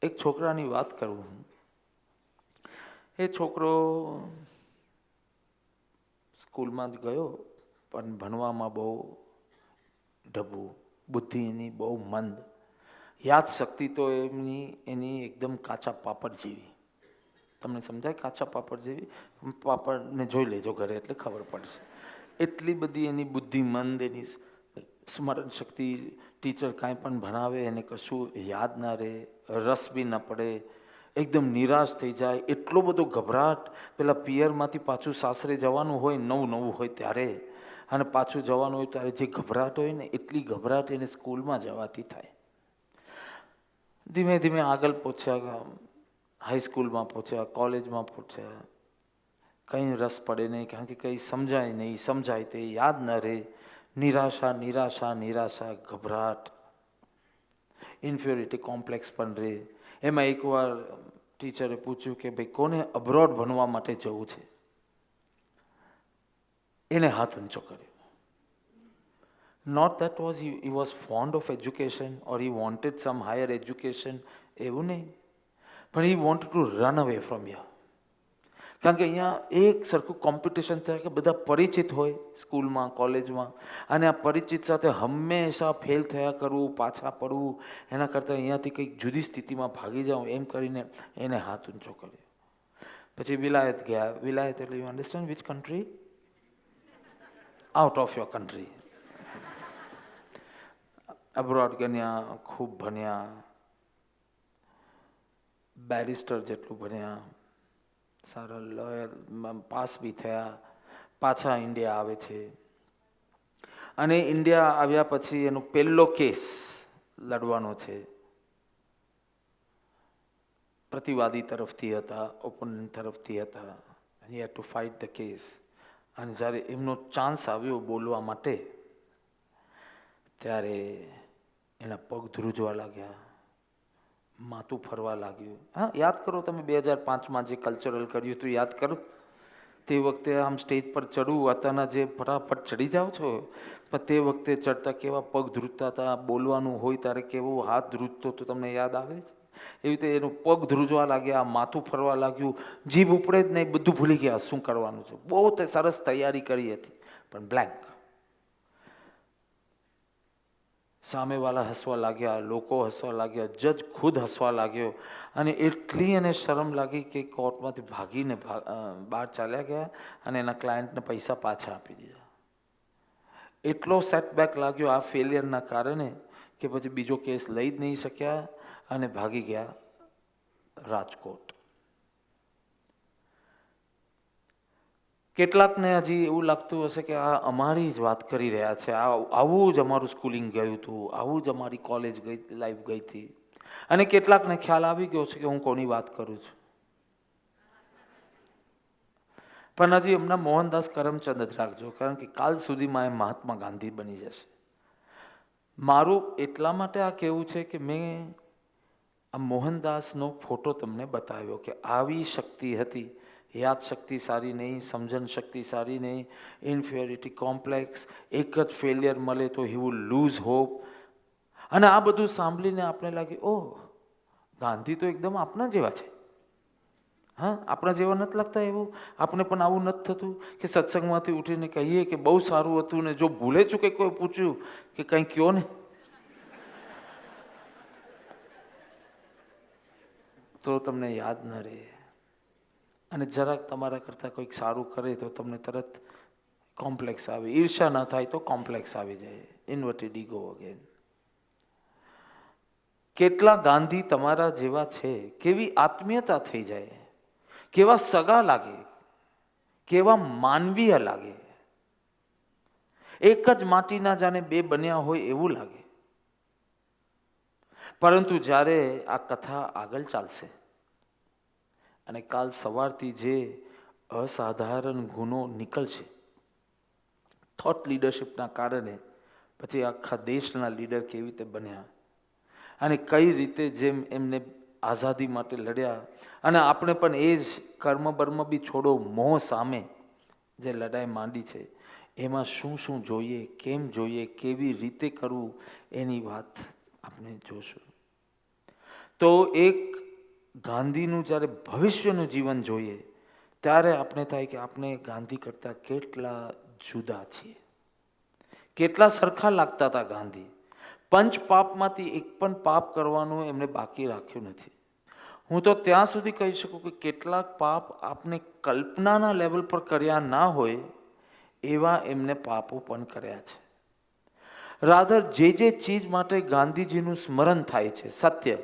એક છોકરાની વાત કરું હું. એ છોકરો સ્કૂલમાં જ ગયો, પણ ભણવામાં બહુ ઢબુ, બુદ્ધિ એની બહુ મંદ, યાદશક્તિ તો એની એકદમ કાચા પાપડ જેવી. તમને સમજાય? કાચા પાપડ જેવી. પાપડને જોઈ લેજો ઘરે એટલે ખબર પડશે. એટલી બધી એની બુદ્ધિ મંદ, એની સ્મરણ શક્તિ, ટીચર કાંઈ પણ ભણાવે એને કશું યાદ ના રહે, રસ બી ન પડે, એકદમ નિરાશ થઈ જાય, એટલો બધો ગભરાટ. પેલા પિયરમાંથી પાછું સાસરે જવાનું હોય, નવું નવું હોય ત્યારે, અને પાછું જવાનું હોય ત્યારે જે ગભરાટ હોય ને, એટલી ગભરાટ એને સ્કૂલમાં જવાથી થાય. ધીમે ધીમે આગળ પહોંચ્યા, હાઈસ્કૂલમાં પહોંચ્યા, કોલેજમાં પહોંચ્યા. કંઈ રસ પડે નહીં, કારણ કે કંઈ સમજાય નહીં, સમજાય તે યાદ ન રહે. નિરાશા નિરાશા નિરાશા, ગભરાટ, ઇન્ફિયોરિટી કોમ્પ્લેક્સ પણ રહે. એમાં એકવાર ટીચરે પૂછ્યું કે ભાઈ કોને અબ્રોડ ભણવા માટે જવું છે? એને હાથ ઊંચો કર્યો. Not that he was fond of education or he wanted some higher education, એવું નહીં, પણ he wanted to run away from here. કારણ કે અહીંયા એક સરખું કોમ્પિટિશન થાય કે બધા પરિચિત હોય સ્કૂલમાં, કોલેજમાં, અને આ પરિચિત સાથે હંમેશા ફેલ થયા કરવું, પાછા પડવું, એના કરતાં અહીંયાથી કંઈક જુદી સ્થિતિમાં ભાગી જાઉં, એમ કરીને એને હાથ ઊંચો કર્યો. પછી વિલાયત ગયા. વિલાયત એટલે you understand which country? Out of your country. Abroad ગયા, ખૂબ ભણ્યા, બેરિસ્ટર જેટલું ભણ્યા, સારા લોયર, પાસ બી થયા. પાછા ઇન્ડિયા આવે છે, અને ઇન્ડિયા આવ્યા પછી એનો પહેલો કેસ લડવાનો છે. પ્રતિવાદી તરફથી હતા, ઓપોનન્ટ તરફથી હતા. હી had to fight the case. અને જ્યારે એમનો ચાન્સ આવ્યો બોલવા માટે, ત્યારે એના પગ ધ્રુજવા લાગ્યા, માથું ફરવા લાગ્યું. હા, યાદ કરો તમે 2005માં જે કલ્ચરલ કર્યું હતું, યાદ કરો. તે વખતે આમ સ્ટેજ પર ચડવું, અત્યારના જે ફટાફટ ચડી જાઓ છો, પણ તે વખતે ચડતા કેવા પગ ધ્રુજતા હતા, બોલવાનું હોય ત્યારે કેવું હાથ ધ્રુજતો તો તમને યાદ આવે છે? એવી રીતે એનું પગ ધ્રુજવા લાગ્યા, માથું ફરવા લાગ્યું, જીભ ઉપડે જ નહીં, બધું ભૂલી ગયા શું કરવાનું છે. બહુ સરસ તૈયારી કરી હતી, પણ બ્લેન્ક. સામેવાળા હસવા લાગ્યા, લોકો હસવા લાગ્યા, જજ ખુદ હસવા લાગ્યો, અને એટલી એને શરમ લાગી કે કોર્ટમાંથી ભાગીને બહાર ચાલ્યા ગયા, અને એના ક્લાયન્ટને પૈસા પાછા આપી દીધા. એટલો સેટબેક લાગ્યો આ ફેલિયરના કારણે કે પછી બીજો કેસ લઈ જ નહીં શક્યા, અને ભાગી ગયા રાજકોટ. કેટલાકને હજી એવું લાગતું હશે કે આ અમારી જ વાત કરી રહ્યા છે, આવું જ અમારું સ્કૂલિંગ ગયું હતું, આવું જ અમારી કોલેજ લાઈફ ગઈ હતી. અને કેટલાકને ખ્યાલ આવી ગયો છે કે હું કોની વાત કરું છું. પણ હજી એમના મોહનદાસ કરમચંદ જ રાખજો, કારણ કે કાલ સુધીમાં એ મહાત્મા ગાંધી બની જશે. મારું એટલા માટે આ કહેવું છે કે મેં આ મોહનદાસનો ફોટો તમને બતાવ્યો કે આવી શક્તિ હતી. યાદશક્તિ સારી નહીં, સમજણ શક્તિ સારી નહીં, ઇન્ફિયોરિટી કોમ્પ્લેક્સ, એક જ ફેલિયર મળે તો હી વુડ લૂઝ હોપ. અને આ બધું સાંભળીને આપણે લાગે ઓહ, ગાંધી તો એકદમ આપણા જેવા છે. હા, આપણા જેવા નથી લાગતા એવું? આપણે પણ આવું નથી થતું કે સત્સંગમાંથી ઉઠીને કહીએ કે બહુ સારું હતું, ને જો ભૂલે ચૂકે કોઈ પૂછ્યું કે કંઈ કહો ને, તો તમને યાદ ન રહે. અને જરાક તમારા કરતાં કોઈક સારું કરે તો તમને તરત કોમ્પ્લેક્સ આવે. ઈર્ષા ન થાય તો કોમ્પ્લેક્સ આવી જાય, ઇન્વર્ટેડ ઈગો અગેન. કેટલા ગાંધી તમારા જેવા છે, કેવી આત્મીયતા થઈ જાય, કેવા સગા લાગે, કેવા માનવીય લાગે. એક જ માટીના જાણે બે બન્યા હોય એવું લાગે. પરંતુ જ્યારે આ કથા આગળ ચાલશે અને કાલ સવારથી જે અસાધારણ ગુણો નીકળશે થોટ લીડરશિપના કારણે, પછી આખા દેશના લીડર કેવી રીતે બન્યા, અને કઈ રીતે જેમ એમને આઝાદી માટે લડ્યા, અને આપણે પણ એ જ કર્મ બર્મ બી છોડો, મોહ સામે જે લડાઈ માંડી છે, એમાં શું શું જોઈએ, કેમ જોઈએ, કેવી રીતે કરવું, એની વાત આપણે જોશું. તો એક ગાંધીનું જ્યારે ભવિષ્યનું જીવન જોઈએ ત્યારે આપણે થાય કે આપણે ગાંધી કરતાં કેટલા જુદા છીએ, કેટલા સરખા લાગતા હતા ગાંધી. પંચ પાપમાંથી એક પણ પાપ કરવાનું એમને બાકી રાખ્યું નથી. હું તો ત્યાં સુધી કહી શકું કે કેટલાક પાપ આપણે કલ્પનાના લેવલ પર કર્યા ના હોય એવા એમને પાપો પણ કર્યા છે. રાધર જે ચીજ માટે ગાંધીજીનું સ્મરણ થાય છે, સત્ય,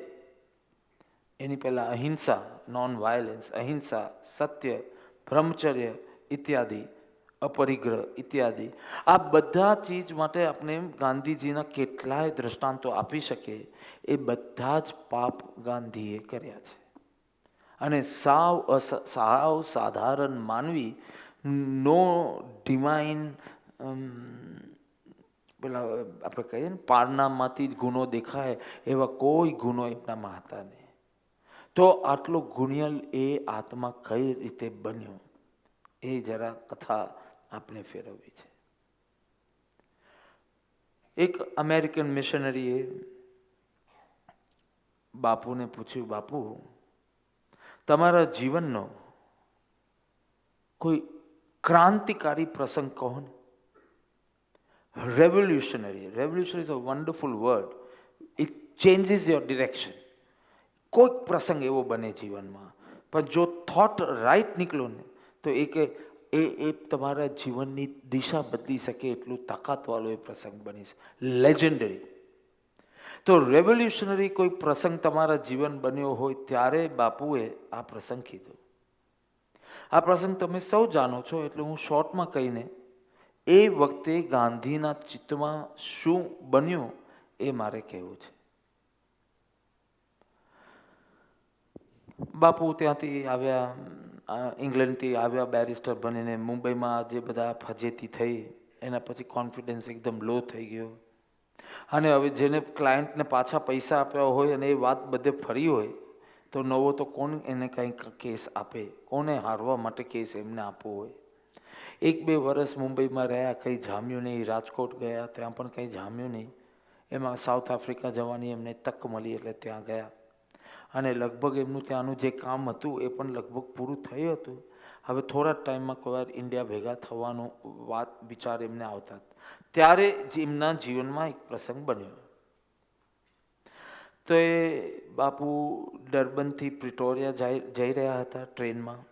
એની પહેલાં અહિંસા, નોન વાયલન્સ, અહિંસા, સત્ય, બ્રહ્મચર્ય ઇત્યાદિ, અપરિગ્રહ ઇત્યાદિ, આ બધા ચીજ માટે આપણે ગાંધીજીના કેટલાય દ્રષ્ટાંતો આપી શકીએ. એ બધા જ પાપ ગાંધીએ કર્યા છે. અને સાવ સાધારણ માનવી, નો ડિવાઇન, પેલા આપણે કહીએ ને પારણામાંથી જ ગુનો દેખાય એવા કોઈ ગુનો એમનામાં હતા નહીં. તો આટલો ગુણિયલ એ આત્મા કઈ રીતે બન્યો એ જરા કથા આપણે ફેરવવી છે. એક અમેરિકન મિશનરીએ બાપુને પૂછ્યું, બાપુ તમારા જીવનનો કોઈ ક્રાંતિકારી પ્રસંગ કહો ને. Revolutionary is a wonderful word. It changes your direction. કોઈક પ્રસંગ એવો બને જીવનમાં, પણ જો થોટ રાઈટ નીકળો ને તો એ તમારા જીવનની દિશા બદલી શકે એટલું તાકાતવાળો એ પ્રસંગ બની છે, લેજેન્ડરી. તો રેવોલ્યુશનરી કોઈ પ્રસંગ તમારા જીવન બન્યો હોય ત્યારે બાપુએ આ પ્રસંગ કીધો. આ પ્રસંગ તમે સૌ જાણો છો એટલે હું શોર્ટમાં કહીને એ વખતે ગાંધીના ચિત્તમાં શું બન્યું એ મારે કહેવું છે. બાપુ ત્યાંથી આવ્યા, ઇંગ્લેન્ડથી આવ્યા બેરિસ્ટર બનીને. મુંબઈમાં જે બધા ફજેતી થઈ એના પછી કોન્ફિડન્સ એકદમ લો થઈ ગયો. અને હવે જેને ક્લાયન્ટને પાછા પૈસા આપ્યા હોય અને એ વાત બધે ફરી હોય તો નવો તો કોણ એને કંઈક કેસ આપે, કોને હારવા માટે કેસ એમને આપવો હોય. 1-2 વર્ષ મુંબઈમાં રહ્યા, કંઈ જામ્યું નહીં. રાજકોટ ગયા, ત્યાં પણ કંઈ જામ્યું નહીં. એમાં સાઉથ આફ્રિકા જવાની એમને તક મળી એટલે ત્યાં ગયા. અને લગભગ એમનું ત્યાંનું જે કામ હતું એ પણ લગભગ પૂરું થયું હતું. હવે થોડા ટાઈમમાં કોઈ વાર ઇન્ડિયા ભેગા થવાનું વાત વિચાર એમને આવતા, ત્યારે એમના જીવનમાં એક પ્રસંગ બન્યો. તો એ બાપુ ડર્બનથી પ્રિટોરિયા જઈ રહ્યા હતા ટ્રેનમાં.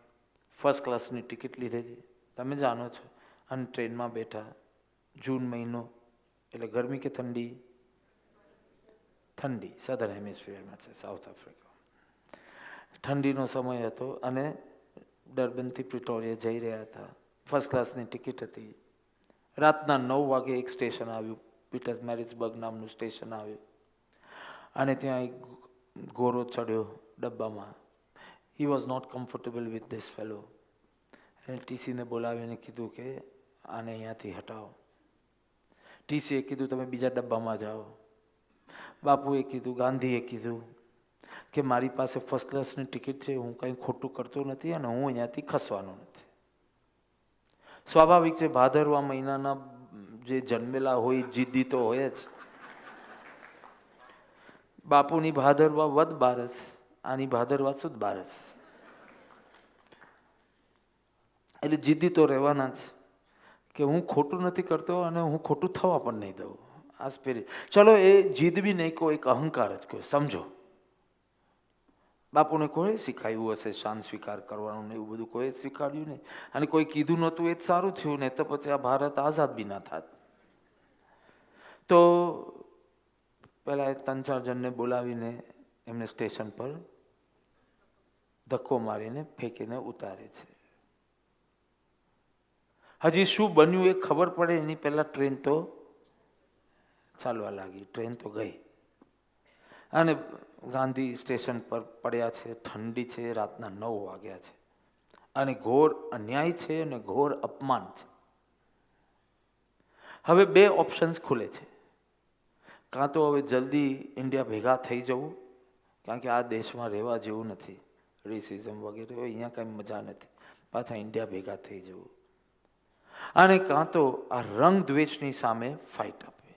ફર્સ્ટ ક્લાસની ટિકિટ લીધેલી, તમે જાણો છો. અને ટ્રેનમાં બેઠા. જૂન મહિનો એટલે ગરમી કે ઠંડી? ઠંડી. સધર્ન હેમિસ્ફિયરમાં છે સાઉથ આફ્રિકા. ઠંડીનો સમય હતો અને ડર્બનથી પ્રિટોરિયા જઈ રહ્યા હતા. ફર્સ્ટ ક્લાસની ટિકિટ હતી. રાતના 9 વાગે એક સ્ટેશન આવ્યું, પીટર્સ મેરિટ્સબર્ગ નામનું સ્ટેશન આવ્યું. અને ત્યાં એક ગોરો ચડ્યો ડબ્બામાં. He was not comfortable with this fellow. એને ટીસીને બોલાવીને કીધું કે આને અહીંયાથી હટાવો. ટીસીએ કીધું તમે બીજા ડબ્બામાં જાઓ. બાપુએ કીધું, ગાંધીએ કીધું કે મારી પાસે ફર્સ્ટ ક્લાસની ટિકિટ છે, હું કંઈ ખોટું કરતો નથી અને હું અહીંયાથી ખસવાનો નથી. સ્વાભાવિક છે, ભાદરવા મહિનાના જે જન્મેલા હોય જિદ્દી તો હોય જ. બાપુની ભાદરવા વદ બારસ, આની ભાદરવા સુદ બારસ. એટલે જિદ્દી તો રહેવાના જ કે હું ખોટું નથી કરતો અને હું ખોટું થવા પણ નહીં દઉં. આ સ્પિરિટ. ચલો એ જીદ બી નહીં કહો, એક અહંકાર જ કહો, સમજો. બાપુને કોઈ શીખાયું હશે શાન સ્વીકાર કરવાનું ને એવું બધું, કોઈ સ્વીકાર્યું નહીં. અને કોઈ કીધું નહોતું એ જ સારું થયું, ને તો પછી આ ભારત આઝાદ બી ના થાત. તો પહેલાં એ 3-4 જણને બોલાવીને એમને સ્ટેશન પર ધક્કો મારીને ફેંકીને ઉતારે છે. હજી શું બન્યું એ ખબર પડે એની પહેલાં ટ્રેન તો ચાલવા લાગી. ટ્રેન તો ગઈ અને ગાંધી સ્ટેશન પર પડ્યા છે. ઠંડી છે, રાતના 9 વાગ્યા છે અને ઘોર અન્યાય છે અને ઘોર અપમાન છે. હવે 2 ઓપ્શન્સ ખુલે છે. કાં તો હવે જલ્દી ઇન્ડિયા ભેગા થઈ જવું, કારણ કે આ દેશમાં રહેવા જેવું નથી, રેસિઝમ વગેરે અહીંયા કાંઈ મજા નથી, પાછા ઇન્ડિયા ભેગા થઈ જવું. અને કાં તો આ રંગ દ્વેષની સામે ફાઇટ આપવી.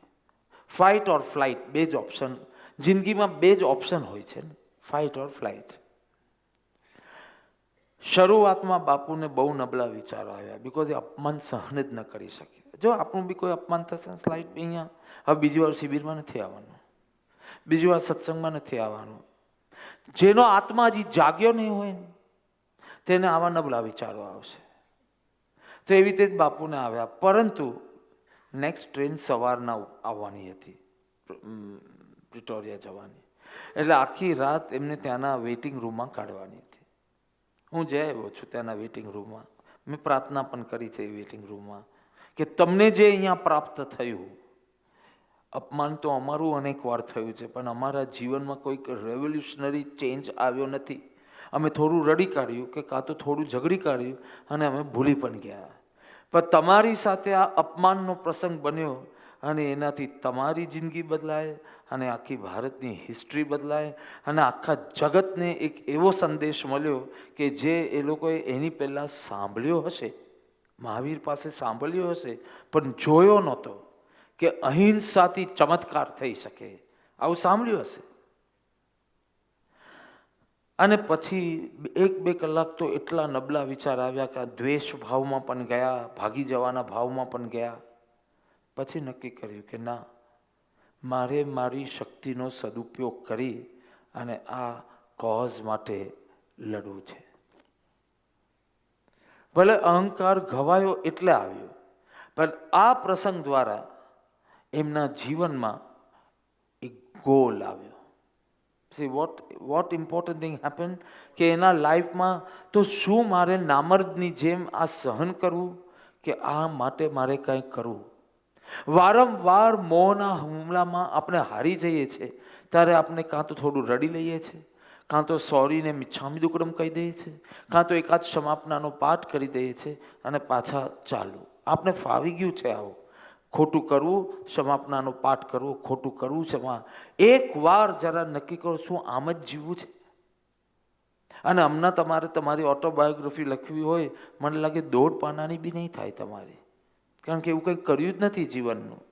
ફાઇટ ઓર ફ્લાઇટ, 2 જ ઓપ્શન જિંદગીમાં, 2 જ ઓપ્શન હોય છે ને, ફાઇટ ઓર ફ્લાઇટ. શરૂઆતમાં બાપુને બહુ નબળા વિચારો આવ્યા, બિકોઝ એ અપમાન સહન જ ન કરી શકે. જો આપણું બી કોઈ અપમાન થશે, સ્લાઇડ અહીંયા હવે બીજી વાર શિબિરમાં નથી આવવાનું, બીજી વાર સત્સંગમાં નથી આવવાનું. જેનો આત્મા હજી જાગ્યો નહીં હોય ને તેને આવા નબળા વિચારો આવશે. તો એવી રીતે જ બાપુને આવ્યા, પરંતુ નેક્સ્ટ ટ્રેન સવારના આવવાની હતી, પ્રિટોરિયા જવાની. એટલે આખી રાત એમને ત્યાંના વેઇટિંગ રૂમમાં કાઢવાની હતી. હું જઈ આવ્યો છું ત્યાંના વેઇટિંગ રૂમમાં, મેં પ્રાર્થના પણ કરી છે એ વેઇટિંગ રૂમમાં કે તમને જે અહીંયા પ્રાપ્ત થયું, અપમાન તો અમારું અનેક વાર થયું છે, પણ અમારા જીવનમાં કોઈક રેવોલ્યુશનરી ચેન્જ આવ્યો નથી. અમે થોડું રડી કાઢ્યું કે કાં તો થોડું ઝઘડી કાઢ્યું અને અમે ભૂલી પણ ગયા. પણ તમારી સાથે આ અપમાનનો પ્રસંગ બન્યો અને એનાથી તમારી જિંદગી બદલાય અને આખી ભારતની હિસ્ટ્રી બદલાય અને આખા જગતને એક એવો સંદેશ મળ્યો કે જે એ લોકોએ એની પહેલાં સાંભળ્યો હશે, મહાવીર પાસે સાંભળ્યો હશે, પણ જોયો નહોતો કે અહિંસાથી ચમત્કાર થઈ શકે. આવું સાંભળ્યું હશે. અને પછી 1-2 કલાક તો એટલા નબળા વિચાર આવ્યા કે દ્વેષ ભાવમાં પણ ગયા, ભાગી જવાના ભાવમાં પણ ગયા. પછી નક્કી કર્યું કે ના, મારે મારી શક્તિનો સદુપયોગ કરી અને આ કોઝ માટે લડવું છે. ભલે અહંકાર ઘવાયો એટલે આવ્યો, પણ આ પ્રસંગ દ્વારા એમના જીવનમાં એક ગોલ આવ્યો. See what important thing happened કે એના લાઈફમાં તો શું મારે નામર્દની જેમ આ સહન કરવું કે આ માટે મારે કંઈક કરવું. વારંવાર મોહના હુમલામાં આપણે હારી જઈએ છીએ ત્યારે આપણે કાં તો થોડું રડી લઈએ છીએ, કાં તો સોરીને મિચ્છામી દુક્કડમ કહી દઈએ છીએ, કાં તો એકાદ ક્ષમાપનાનો પાઠ કરી દઈએ છીએ અને પાછા ચાલુ. આપણે ફાવી ગયું છે આવું, ખોટું કરવું, ક્ષમાપનાનો પાઠ કરવો, ખોટું કરવું, ક્ષમા. એક વાર જરા નક્કી કરો, શું આમ જ જીવવું છે? અને હમણાં તમારે તમારી ઓટોબાયોગ્રાફી લખવી હોય, મને લાગે 1.5 પાનાની બી નહીં થાય તમારી, કારણ કે એવું કંઈ કર્યું જ નથી જીવનનું.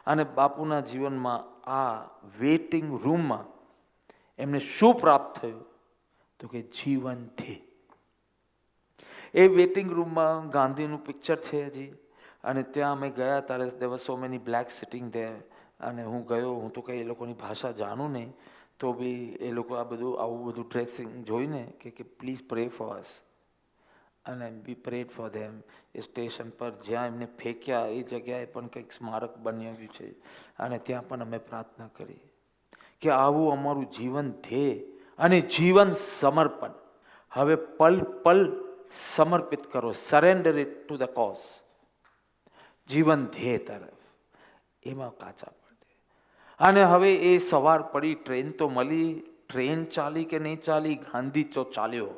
અને બાપુના જીવનમાં આ વેઇટિંગ રૂમમાં એમને શું પ્રાપ્ત થયું તો કે જીવનથી. એ વેઇટિંગ રૂમમાં ગાંધીનું પિક્ચર છે હજી, અને ત્યાં અમે ગયા ત્યારે there were so many blacks sitting there. અને હું ગયો, હું તો કંઈ એ લોકોની ભાષા જાણું નહીં, તો બી એ લોકો આ બધું આવું બધું ડ્રેસિંગ જોઈને કે પ્લીઝ પ્રે ફોર અસ. અને બી પ્રેડ ફોર ધેમ. એ સ્ટેશન પર જ્યાં એમને ફેંક્યા એ જગ્યાએ પણ કંઈક સ્મારક બનાવ્યું છે અને ત્યાં પણ અમે પ્રાર્થના કરી કે આવું અમારું જીવન ધ્યેય અને જીવન સમર્પણ હવે પલ પલ સમર્પિત કરો, surrender it to the cause. જીવન ધ્યેય તરફ એમાં કાચા પડે. અને હવે એ સવાર પડી, ટ્રેન તો મળી, ટ્રેન ચાલી કે નહીં ચાલી, ગાંધી તો ચાલ્યો.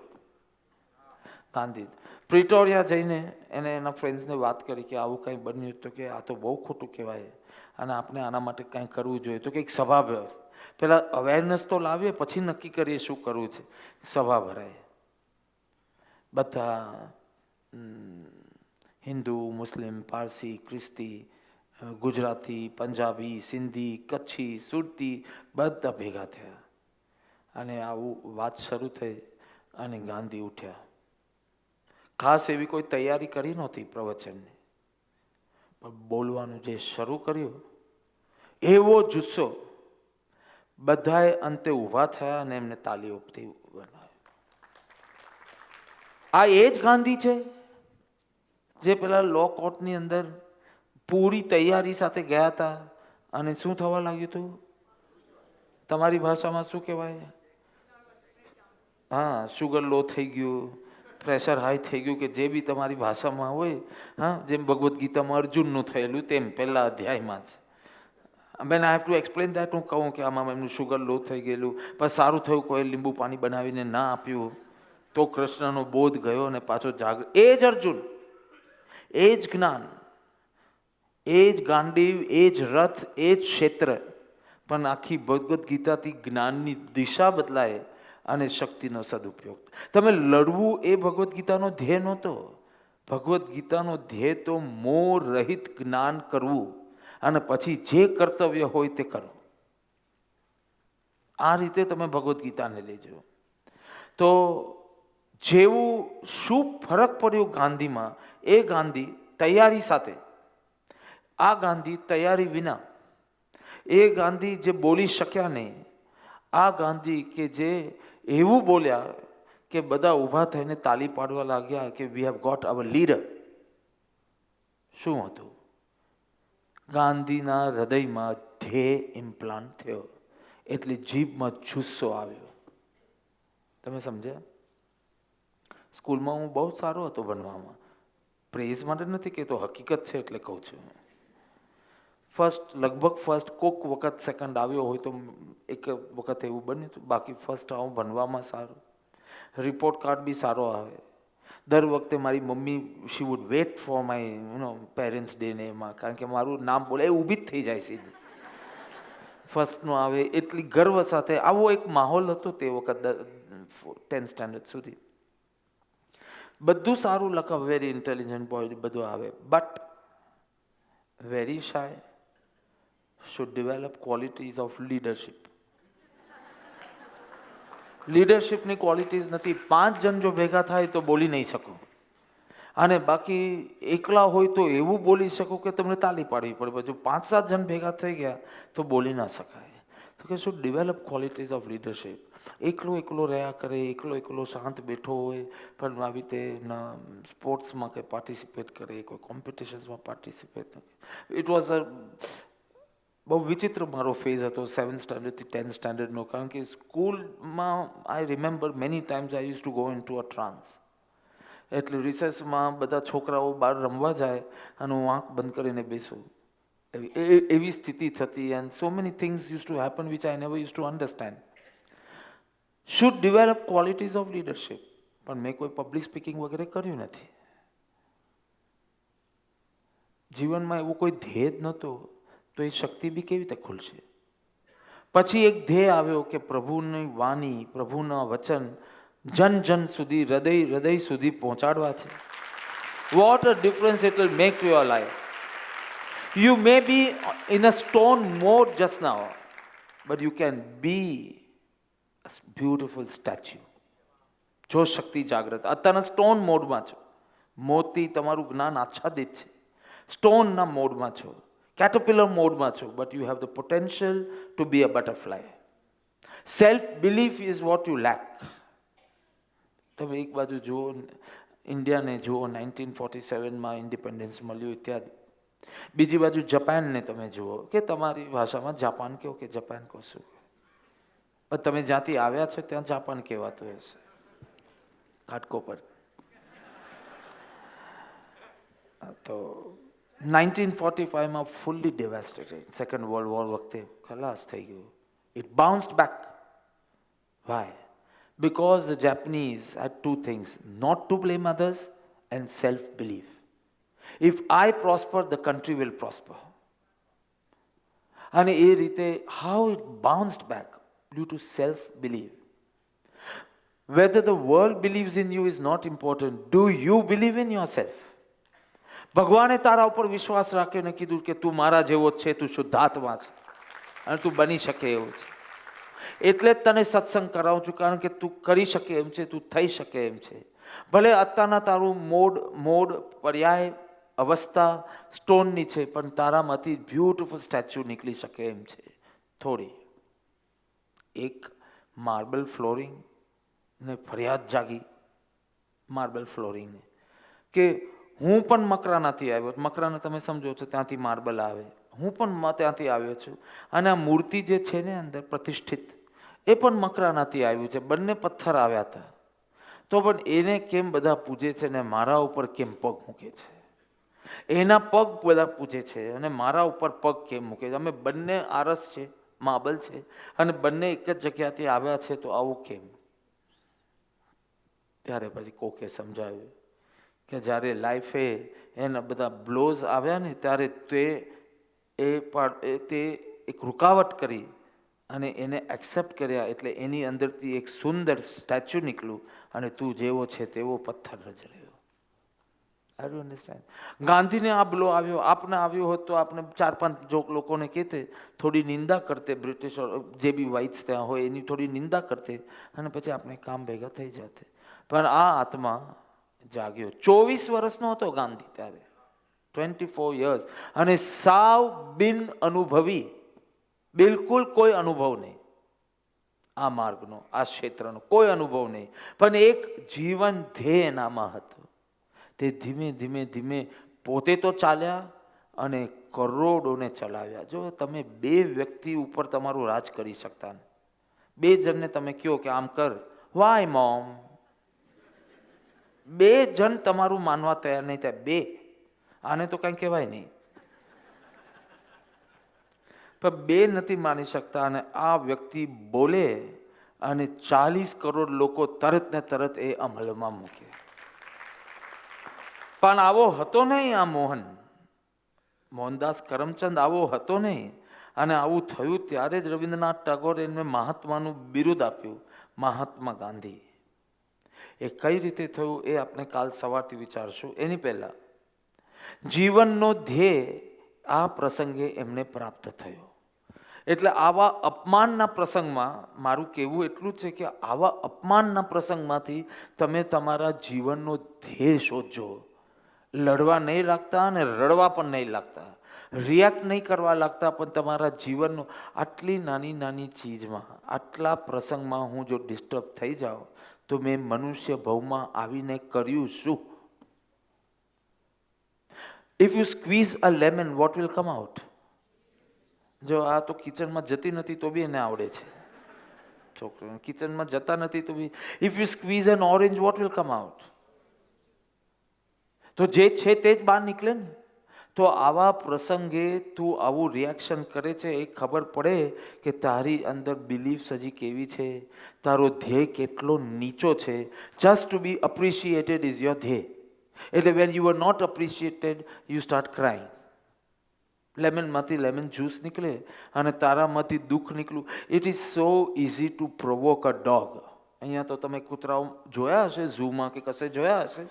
ગાંધી પ્રિટોરિયા જઈને એને એના ફ્રેન્ડ્સને વાત કરી કે આવું કંઈ બન્યું, તો કે આ તો બહુ ખોટું કહેવાય અને આપણે આના માટે કંઈ કરવું જોઈએ. તો કે એક સભા ભરાય, પહેલાં અવેરનેસ તો લાવીએ પછી નક્કી કરીએ શું કરવું છે. સભા ભરાય, બધા હિન્દુ, મુસ્લિમ, પારસી, ખ્રિસ્તી, ગુજરાતી, પંજાબી, સિંધી, કચ્છી, સુરતી બધા ભેગા થયા અને આવું વાત શરૂ થઈ અને ગાંધી ઉઠ્યા. ખાસ એવી કોઈ તૈયારી કરી નહોતી પ્રવચનની, પણ બોલવાનું જે શરૂ કર્યું એવો જુસ્સો, બધાએ અંતે ઊભા થયા અને એમને તાલીઓથી બનાવ્યા. આ એ જ ગાંધી છે જે પેલા લો કોર્ટની અંદર પૂરી તૈયારી સાથે ગયા હતા અને શું થવા લાગ્યું હતું? તમારી ભાષામાં શું કહેવાય? હા, શુગર લો થઈ ગયું, પ્રેશર હાઈ થઈ ગયું, કે જે બી તમારી ભાષામાં હોય. હા, જેમ ભગવદ્ ગીતામાં અર્જુનનું થયેલું તેમ પહેલા અધ્યાયમાં જ. બેન I have to explain that. હું કહું કે આમાં એમનું શુગર લો થઈ ગયેલું, પણ સારું થયું કોઈ લીંબુ પાણી બનાવીને ના આપ્યું તો કૃષ્ણનો બોધ ગયો અને પાછો જાગ. એ જ અર્જુન, એ જ જ્ઞાન, એ જ ગાંડીવ, એ જ રથ, એ જ ક્ષેત્ર. પણ આખી ભગવદ્ ગીતાથી જ્ઞાનની દિશા બદલાય અને શક્તિનો સદુપયોગ. તમે લડવું એ ભગવદ્ ગીતાનો ધ્યેય નહોતો. ભગવદ્ ગીતાનો ધ્યેય તો મોહ રહિત જ્ઞાન કરવું અને પછી જે કર્તવ્ય હોય તે કરવું. આ રીતે તમે ભગવદ્ ગીતાને લેજો. તો જેવું શું ફરક પડ્યો ગાંધીમાં, એ ગાંધી તૈયારી સાથે, આ ગાંધી તૈયારી વિના, એ ગાંધી જે બોલી શક્યા નહીં, આ ગાંધી કે જે એવું બોલ્યા કે બધા ઊભા થઈને તાલી પાડવા લાગ્યા કે we have got our leader. શું હતું? ગાંધીના હૃદયમાં ધ્યેય ઇમ્પ્લાન્ટ થયો, એટલે જીભમાં જુસ્સો આવ્યો. તમે સમજ્યા? સ્કૂલમાં હું બહુ સારો હતો ભણવામાં. પ્રેઝ માટે નથી કહેતો, હકીકત છે એટલે કહું છું. લગભગ ફર્સ્ટ, કોક વખત સેકન્ડ આવ્યો હોય તો એક વખત એવું બન્યું હતું, બાકી ફર્સ્ટ આવું ભણવામાં સારું. રિપોર્ટ કાર્ડ બી સારો આવે. દર વખતે મારી મમ્મી she would wait for my parents day ને એમાં, કારણ કે મારું નામ બોલે એ ઊભી જ થઈ જાય સીધી. ફર્સ્ટનું આવે એટલી ગર્વ સાથે. આવો એક માહોલ હતો તે વખત 10th સ્ટેન્ડર્ડ સુધી. બધું સારું લખાવ, વેરી ઇન્ટેલિજન્ટ બોય, બધું આવે, but very shy, should develop qualities of leadership. લીડરશિપની ક્વોલિટીઝ નથી. 5 જણ જો ભેગા થાય તો બોલી નહીં શકો, અને બાકી એકલા હોય તો એવું બોલી શકો કે તમને તાલી પાડવી પડે. જો 5-7 જણ ભેગા થઈ ગયા તો બોલી ના શકાય. તો કે શું ડેવલપ ક્વોલિટીઝ ઓફ લીડરશિપ. એકલો રહ્યા કરે, એકલો શાંત બેઠો હોય, પણ આવી રીતે સ્પોર્ટ્સમાં કંઈ પાર્ટિસિપેટ કરે, કોઈ કોમ્પિટિશન્સમાં પાર્ટિસિપેટ ન કરે. ઇટ વોઝ અ બહુ વિચિત્ર મારો ફેઝ હતો 7th સ્ટેન્ડર્ડથી 10th સ્ટેન્ડર્ડનો. કારણ કે સ્કૂલમાં I remember many times I use to go in to a trans. એટલે રિસેસમાં બધા છોકરાઓ બહાર રમવા જાય અને હું આંખ બંધ કરીને બેસું, એવી સ્થિતિ થતી. And so many things use to happen which I never use to understand. Should develop qualities of leadership. પણ મેં કોઈ પબ્લિક સ્પીકિંગ વગેરે કર્યું નથી. જીવનમાં એવું કોઈ ધ્યેય જ નહોતો, તો એ શક્તિ બી કેવી રીતે ખુલશે? પછી એક ધ્યેય આવ્યો કે પ્રભુની વાણી, પ્રભુના વચન જન સુધી, હૃદય સુધી પહોંચાડવા છે. What a difference it will make to your life. You may B in a stone mode just now, but you can be a beautiful statue. જો શક્તિ જાગ્રત. અત્યારના સ્ટોન મોડમાં છો. મોતી તમારું જ્ઞાન આચ્છાદિત છે, સ્ટોનના મોડમાં છો, caterpillar મોડમાં છો, but you have the potential to be a butterfly. Self belief is what you lack. તમે એક બાજુ જુઓ ઇન્ડિયાને, જુઓ 1947માં ઇન્ડિપેન્ડન્સ મળ્યું ઇત્યાદિ. બીજી બાજુ જાપાનને તમે જુઓ, કે તમારી ભાષામાં જાપાન કહો કે જાપાન કહો, શું પણ તમે જ્યાંથી આવ્યા છો ત્યાં જાપાન કહેવાતું હશે ઘાટકો પર. તો 1945માં fully devastated. Second world war વખતે ખલાસ થઈ ગયું. It bounced back. Why? Because the Japanese had 2 things: not to blame others and self-belief. If I prosper, the country will prosper. And એ રીતે how it bounced back due to self-belief. Whether the world believes in you is not important. Do you believe in yourself? ભગવાને તારા ઉપર વિશ્વાસ રાખીને કીધું કે તું મારા જેવો જ છે, તું શુદ્ધાત્મા છે અને તું બની શકે એવું છે. એટલે જ તને સત્સંગ કરાવું છું, કારણ કે તું કરી શકે એમ છે, તું થઈ શકે એમ છે. ભલે અત્યારના તારું મોડ પર્યાય અવસ્થા સ્ટોનની છે, પણ તારામાંથી બ્યુટિફુલ સ્ટેચ્યુ નીકળી શકે એમ છે. થોડી એક માર્બલ ફ્લોરિંગ ને ફરિયાદ જાગી માર્બલ ફ્લોરિંગને, કે હું પણ મકરાનાથી આવ્યો. મકરાને તમે સમજો છો, ત્યાંથી માર્બલ આવે. હું પણ ત્યાંથી આવ્યો છું. અને આ મૂર્તિ જે છે ને અંદર પ્રતિષ્ઠિત, એ પણ મકરાનાથી આવ્યું છે. બંને પથ્થર આવ્યા હતા, તો પણ એને કેમ બધા પૂજે છે ને મારા ઉપર કેમ પગ મૂકે છે? એના પગ બધા પૂજે છે અને મારા ઉપર પગ કેમ મૂકે છે? અમે બંને આરસ છે, માર્બલ છે, અને બંને એક જ જગ્યાથી આવ્યા છે, તો આવું કેમ? ત્યારે પછી કોકે સમજાવ્યું કે જ્યારે લાઈફે એના બધા બ્લોઝ આવ્યા ને, ત્યારે તે એક રૂકાવટ કરી અને એને એક્સેપ્ટ કર્યા. એટલે એની અંદરથી એક સુંદર સ્ટેચ્યુ નીકળ્યું અને તું જેવો છે તેવો પથ્થર જ રહ્યો. I do understand. ગાંધીને આ બ્લો આવ્યો, આપને આવ્યો હોત તો આપણે 4-5 લોકોને કહેતે, થોડી નિંદા કરતે, બ્રિટિશ જે બી વ્હાઇટ્સ ત્યાં હોય એની થોડી નિંદા કરતે અને પછી આપણે કામ ભેગા થઈ જતે. પણ આ આત્મા જાગ્યો. 24 વર્ષનો હતો ગાંધી ત્યારે, 24 years, અને સાવ બિન અનુભવી, બિલકુલ કોઈ અનુભવ નહીં આ માર્ગનો, આ ક્ષેત્રનો કોઈ અનુભવ નહીં, પણ એક જીવન ધ્યેય એનામાં હતો. તે ધીમે ધીમે ધીમે પોતે તો ચાલ્યા અને કરોડોને ચલાવ્યા. જો તમે 2 વ્યક્તિ ઉપર તમારું રાજ કરી શકતા ને, 2 જણને તમે કહો કે આમ કર, વાય મોમ, 2 જણ તમારું માનવા તૈયાર નહીં થાય. 2, આને તો કંઈ કહેવાય નહીં, પણ 2 નથી માની શકતા. અને આ વ્યક્તિ બોલે અને 40 કરોડ લોકો તરત ને તરત એ અમલમાં મૂકે. પણ આવો હતો નહીં આ મોહનદાસ કરમચંદ, આવો હતો નહીં. અને આવું થયું ત્યારે જ રવિન્દ્રનાથ ટાગોરે એમને મહાત્માનું બિરુદ આપ્યું, મહાત્મા ગાંધી. એ કઈ રીતે થયું એ આપણે કાલ સવારથી વિચારશું. એની પહેલા જીવનનો ધ્યેય આ પ્રસંગે એમને પ્રાપ્ત થયો. એટલે આવા અપમાનના પ્રસંગમાં મારું કહેવું એટલું જ છે કે આવા અપમાનના પ્રસંગમાંથી તમે તમારા જીવનનો ધ્યેય શોધજો. લડવા નહીં લાગતા અને રડવા પણ નહીં લાગતા, રિએક્ટ નહીં કરવા લાગતા, પણ તમારા જીવનનો આટલી નાની નાની ચીજમાં, આટલા પ્રસંગમાં હું જો ડિસ્ટર્બ થઈ જાઉં તો મેં મનુષ્ય ભવમાં આવીને કર્યું શું? If you squeeze a lemon, what will come out? જો આ તો કિચનમાં જતી નથી તો બી એને આવડે છે, છોકરીને કિચનમાં જતા નથી તો B, if you squeeze an orange, what will come out? તો જે છે તે જ બહાર નીકળે ને. તો આવા પ્રસંગે તું આવું રિએક્શન કરે છે, એ ખબર પડે કે તારી અંદર બિલીફ્સ હજી કેવી છે, તારો ધ્યેય કેટલો નીચો છે. Just to be appreciated is your ધ્યેય. એટલે when you are not appreciated you start crying. લેમનમાંથી લેમન જ્યુસ નીકળે અને તારામાંથી દુઃખ નીકળ્યું. It is so easy to provoke a dog. અહીંયા તો તમે કૂતરાઓ જોયા હશે, ઝૂમાં કે કશે જોયા હશે.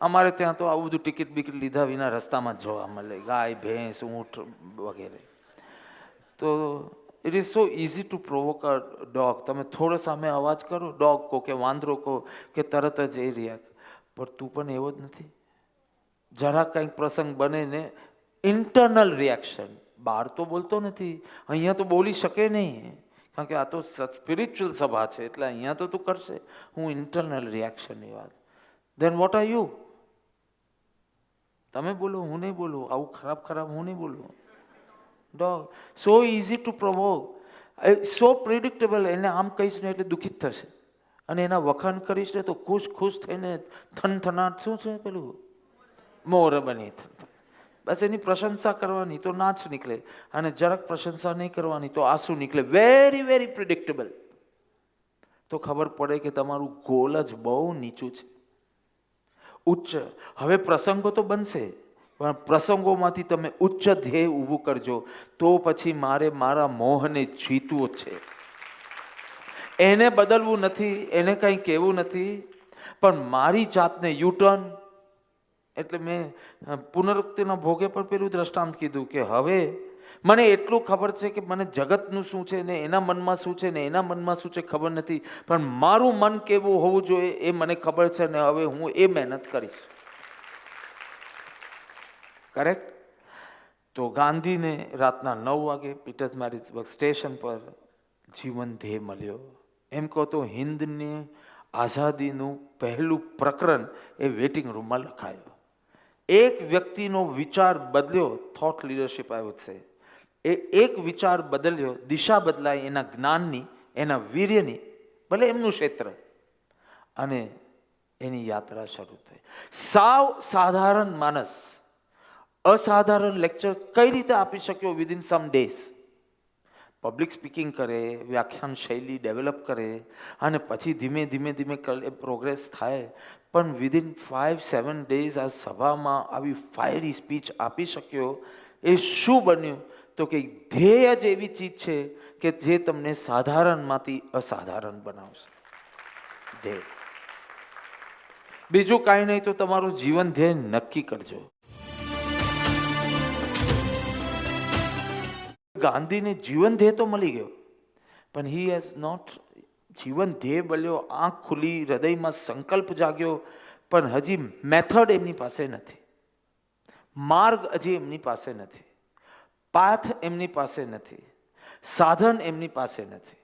અમારે ત્યાં તો આવું બધું ટિકિટ બિકિટ લીધા વિના રસ્તામાં જ જોવા મળે, ગાય, ભેંસ, ઊંટ વગેરે. તો it is so easy to provoke a dog. તમે થોડો સામે અવાજ કરો, ડોગ કહો કે વાંદરો કહો કે તરત જ એ રિએક્ટ. પણ તું પણ એવો જ નથી. જરા કંઈક પ્રસંગ બને ને ઇન્ટરનલ રિએક્શન, બહાર તો બોલતો નથી, અહીંયા તો બોલી શકે નહીં, કારણ કે આ તો સ્પિરિચ્યુઅલ સભા છે, એટલે અહીંયા તો તું કરશે. હું ઇન્ટરનલ રિએક્શનની વાત. Then what are you? તમે બોલો, હું નહીં બોલું. આવું ખરાબ ખરાબ હું નહીં બોલું. Dog so easy to provoke, so predictable. એને આમ કહીશ ને એટલે દુઃખિત થશે, અને એના વખાણ કરીશ ને તો ખુશ ખુશ થઈને થનથનાટ, શું છે પેલું, મોર બની. બસ એની પ્રશંસા કરવાની તો નાચ નીકળે, અને જરાક પ્રશંસા નહીં કરવાની તો આંસુ નીકળે. Very very predictable. તો ખબર પડે કે તમારું ગોલ જ બહુ નીચું છે, ઉચ્ચ. હવે પ્રસંગો તો બનશે, પણ પ્રસંગોમાંથી તમે ઉચ્ચ ધ્યેય ઊભું કરજો. તો પછી મારે મારા મોહને જીતવો છે, એને બદલવું નથી, એને કંઈ કહેવું નથી, પણ મારી જાતને યુટર્ન. એટલે મેં પુનરુક્તિના ભોગે પણ પેલું દ્રષ્ટાંત કીધું કે હવે મને એટલું ખબર છે કે મને જગતનું શું છે ને એના મનમાં શું છે ને એના મનમાં શું છે ખબર નથી, પણ મારું મન કેવું હોવું જોઈએ એ મને ખબર છે, ને હવે હું એ મહેનત કરીશ. કરેક્ટ? તો ગાંધીને રાતના 9 વાગે પીટર્સબર્ગ સ્ટેશન પર જીવન ધ્યેય મળ્યો. એમ કહો તો હિન્દની આઝાદીનું પહેલું પ્રકરણ એ વેઇટિંગ રૂમમાં લખાયું. એક વ્યક્તિનો વિચાર બદલ્યો, થોટ લીડરશિપ આવ્યો છે. એ એક વિચાર બદલ્યો, દિશા બદલાઈ એના જ્ઞાનની, એના વીર્યની, ભલે એમનું ક્ષેત્ર, અને એની યાત્રા શરૂ થઈ. સાવ સાધારણ માણસ અસાધારણ લેક્ચર કઈ રીતે આપી શક્યો વિધિન સમ ડેઝ? પબ્લિક સ્પીકિંગ કરે, વ્યાખ્યાન શૈલી ડેવલપ કરે, અને પછી ધીમે ધીમે ધીમે પ્રોગ્રેસ થાય. પણ વિધિન 5-7 ડેઝ આ સભામાં આવી ફાયરી સ્પીચ આપી શક્યો. એ શું બન્યું? તો કે ધ્યેય જ એવી ચીજ છે કે જે તમને સાધારણમાંથી અસાધારણ બનાવશે. ધ્યેય બીજું કાંઈ નહીં તો તમારું જીવન ધ્યેય નક્કી કરજો. ગાંધીને જીવન ધ્યેય તો મળી ગયો, પણ હી હેઝ નોટ, જીવન ધ્યેય મળ્યો, આંખ ખુલી, હૃદયમાં સંકલ્પ જાગ્યો, પણ હજી મેથડ એમની પાસે નથી, માર્ગ હજી એમની પાસે નથી, પાથ એમની પાસે નથી, સાધન એમની પાસે નથી.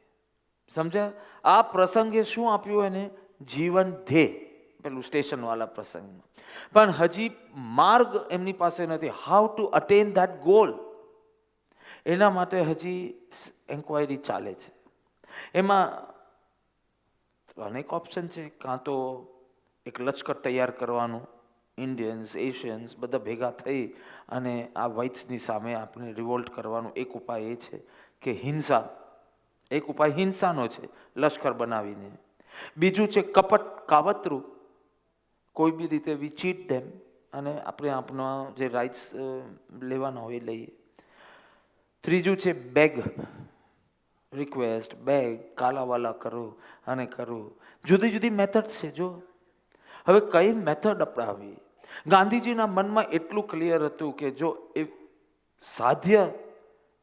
સમજ્યા? આ પ્રસંગે શું આપ્યું એને? જીવન ધ્યેય, પેલું સ્ટેશનવાળા પ્રસંગમાં. પણ હજી માર્ગ એમની પાસે નથી, how to attain that goal. એના માટે હજી એન્ક્વાયરી ચાલે છે. એમાં અનેક ઓપ્શન છે. કાં તો એક લશ્કર તૈયાર કરવાનું, ઇન્ડિયન્સ, એશિયન્સ બધા ભેગા થઈ અને આ વ્હાઇટ્સની સામે આપણે રિવોલ્ટ કરવાનું. એક ઉપાય એ છે કે હિંસા, એક ઉપાય હિંસાનો છે, લશ્કર બનાવીને. બીજું છે કપટ, કાવતરું, કોઈ બી રીતે વી ચીટ ધેમ અને આપણે આપણા જે રાઇટ્સ લેવાના હોય એ લઈએ. ત્રીજું છે બેગ, રિક્વેસ્ટ, બેગ, કાલાવાલા કરું અને કરું. જુદી જુદી મેથડ છે. જો હવે કઈ મેથડ અપનાવી? ગાંધીજીના મનમાં એટલું ક્લિયર હતું કે જો એ સાધ્ય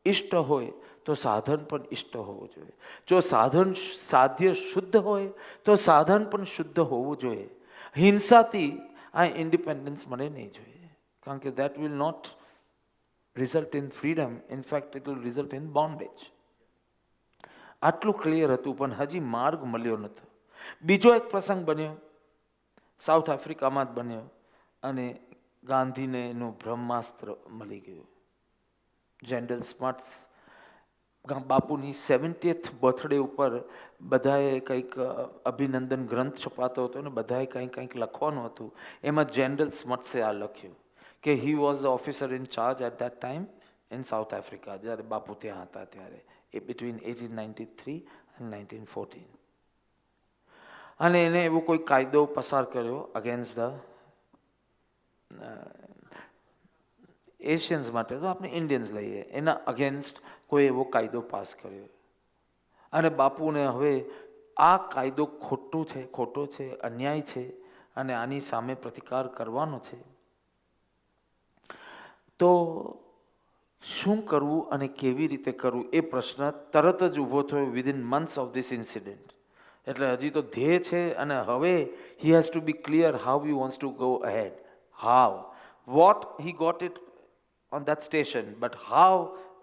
ઇષ્ટ હોય તો સાધન પણ ઇષ્ટ હોવું જોઈએ. જો સાધન સાધ્ય શુદ્ધ હોય તો સાધન પણ શુદ્ધ હોવું જોઈએ. હિંસાથી આ ઇન્ડિપેન્ડન્સ મને નહીં જોઈએ, કારણ કે that will not result in freedom, in fact it will result in bondage. આટલું ક્લિયર હતું, પણ હજી માર્ગ મળ્યો નહોતો. બીજો એક પ્રસંગ બન્યો, સાઉથ આફ્રિકામાં જ બન્યો, અને ગાંધીને એનું બ્રહ્માસ્ત્ર મળી ગયું. જનરલ સ્મટ્સ બાપુની 70th બર્થડે ઉપર બધાએ કંઈક અભિનંદન ગ્રંથ છપાતો હતો ને બધાએ કંઈક લખવાનું હતું. એમાં જનરલ સ્મટ્સે આ લખ્યું કે he was the officer in charge at that time in South Africa, જ્યારે બાપુ ત્યાં હતા ત્યારે, એ બિટવીન 1893 and 1914. અને એને એવો કોઈ કાયદો પસાર કર્યો અગેન્સ્ટ ધ એશિયન્સ માટે, તો આપણે ઇન્ડિયન્સ લઈએ, એના અગેન્સ્ટ કોઈ એવો કાયદો પાસ કર્યો. અને બાપુને હવે આ કાયદો ખોટો છે, અન્યાય છે, અને આની સામે પ્રતિકાર કરવાનો છે. તો શું કરવું અને કેવી રીતે કરવું એ પ્રશ્ન તરત જ ઊભો થયો within months of this incident. એટલે હજી તો ધ્યેય છે અને હવે he has to be clear how he wants to go ahead. How, what he got it on that station, but how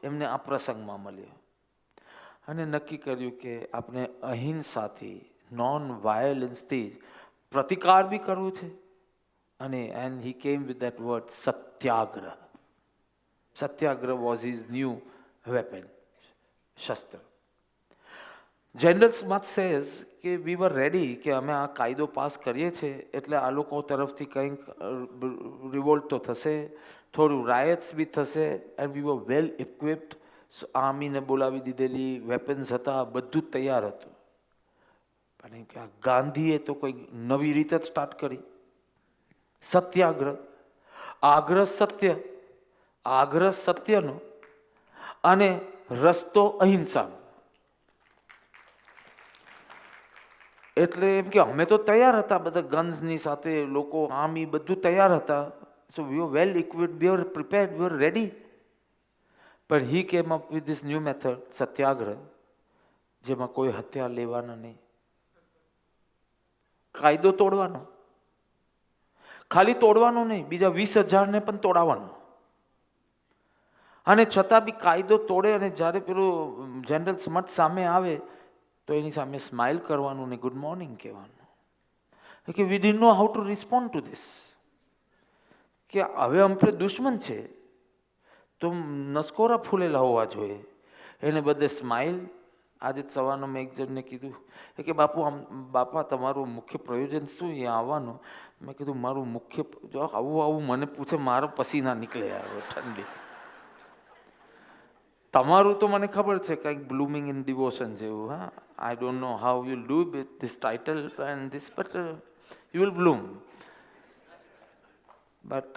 એમને આ પ્રસંગમાં મળ્યો. અને નક્કી કર્યું કે આપણે અહિંસાથી, નોન વાયોલન્સથી પ્રતિકાર બી કરવું છે. અને એન્ડ હી કેમ with that word Satyagraha. Satyagraha was his new weapon, શસ્ત્ર. જનરલ સ્મથ સેઝ કે વી વર રેડી, કે અમે આ કાયદો પાસ કરીએ છીએ એટલે આ લોકો તરફથી કંઈક રિવોલ્ટ તો થશે, થોડું રાયટ્સ બી થશે, and we were well equipped. આર્મીને બોલાવી દીધેલી, વેપન્સ હતા, બધું જ તૈયાર હતું. પણ એમ કે આ ગાંધીએ તો કોઈ નવી રીત જ સ્ટાર્ટ કરી, સત્યાગ્રહ. આગ્રહ સત્ય, આગ્રહ સત્યનો અને રસ્તો અહિંસાનો. એટલે એમ કે અમે તો તૈયાર હતા, બધા ગન્સની સાથે, લોકો આર્મી બધું તૈયાર હતા. So we were well equipped, we were prepared, we were ready. પણ he came up with this new method, satyagraha, જેમાં કોઈ હથિયાર લેવાના નહીં, કાયદો તોડવાનો. ખાલી તોડવાનો નહીં, બીજા 20,000ને પણ તોડાવવાનો. અને છતાં બી કાયદો તોડે, અને જ્યારે પેલું જનરલ સ્મટ સામે આવે તો એની સામે સ્માઇલ કરવાનું ને ગુડ મોર્નિંગ કહેવાનું. કે we did know how to respond to this. કે હવે આપણે દુશ્મન છે તો નસકોરા ફૂલેલા હોવા જોઈએ, એને બદલે સ્માઇલ. આજે સવારનો મેં એક જણને કીધું કે બાપા તમારું મુખ્ય પ્રયોજન શું અહીંયા આવવાનું? મેં કીધું મારું મુખ્ય, જો આવું મને પૂછે, મારો પસીના નીકળે આવે ઠંડી. તમારું તો મને ખબર છે કંઈક બ્લૂમિંગ ઇન ડિવોશન જેવું. હા, I don't know how you do with this title and this, but you will Bloom. But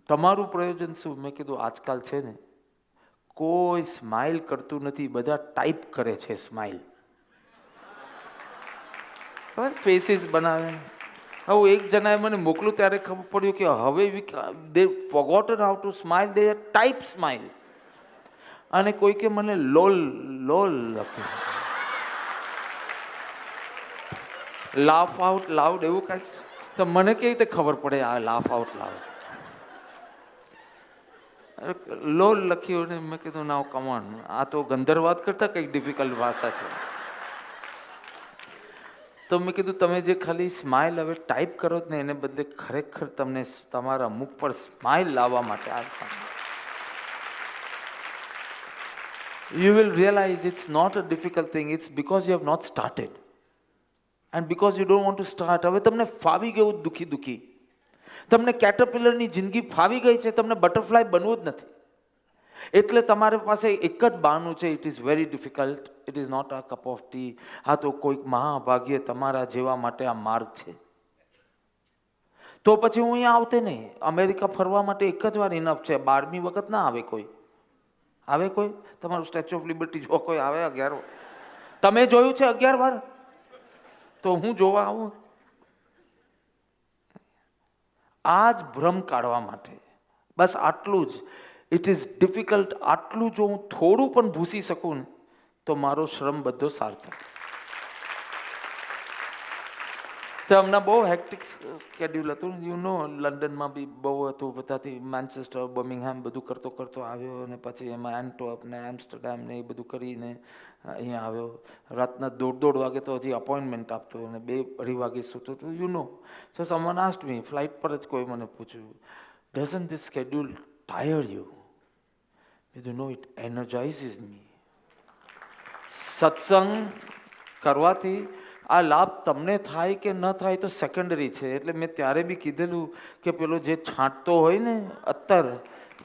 તમારું પ્રયોજન શું? મેં કીધું આજકાલ છે ને કોઈ સ્માઇલ કરતું નથી, બધા ટાઈપ કરે છે સ્માઇલ. ફેસીસ બનાવે, હવે એક જણાએ મને મોકલું ત્યારે ખબર પડ્યું કે હવે they forgotten how to smile, they type smile. અને કોઈ કે મને લોલ લોલ લખ્યું, લાફ આઉટ લાઉડ એવું કાંઈક. તો મને કેવી રીતે ખબર પડે આ લાફ આઉટ લાઉડ? લોલ લખ્યું ને મેં કીધું નાવ કમોન, આ તો ગંધર્વાદ કરતા કંઈક ડિફિકલ્ટ ભાષા છે. તો મેં કીધું તમે જે ખાલી સ્માઇલ હવે ટાઈપ કરો ને એને બદલે ખરેખર તમને તમારા મુખ પર સ્માઇલ લાવવા માટે you will realize it's not a difficult thing, it's because you have not started and because you don't want to start. હવે તમને ફાવી ગયું દુઃખી દુઃખી, તમને કેટરપિલરની જિંદગી ફાવી ગઈ છે, તમને બટરફ્લાય બનવું જ નથી. એટલે તમારી પાસે એક જ બહાનું છે, it is very difficult, it is not a cup of tea. હા તો કોઈક મહાભાગ્ય તમારા જેવા માટે આ માર્ગ છે. તો પછી હું અહીંયા આવતે નહીં. અમેરિકા ફરવા માટે એક જ વાર ઇનફ છે, 12મી વખત ના આવે કોઈ. આવે કોઈ? તમારું સ્ટેચ્યુ ઓફ લિબર્ટી જો કોઈ આવે 11 તમે જોયું છે 11 વાર? તો હું જોવા આવું? આ જ ભ્રમ કાઢવા માટે, બસ આટલું જ. It is difficult. આટલું જો હું થોડું પણ ભૂસી શકું ને તો મારો શ્રમ બધો સાર્થક. તો હમણાં બહુ હેક્ટિક સ્કેડ્યુલ હતું, યુ નો, લંડનમાં બી બહુ હતું, બધાથી મેન્ચેસ્ટર, બર્મિંગહામ બધું કરતો કરતો આવ્યો, અને પછી એમાં એન્ટવર્પ ને એમ્સ્ટરડેમ ને એ બધું કરીને અહીંયા આવ્યો. રાતના 1:30 વાગે તો હજી અપોઇન્ટમેન્ટ આપતો, અને 2-2:30 વાગે સૂતો હતો, you know. So someone asked me, flight પર જ કોઈ મને પૂછ્યું, doesn't this schedule tire you? કીધું નો, ઇટ એનર્જાઇઝિસ મી. સત્સંગ કરવાથી આ લાભ તમને થાય કે ન થાય તો સેકન્ડરી છે. એટલે મેં ત્યારે બી કીધેલું કે પેલો જે છાંટતો હોય ને અત્તર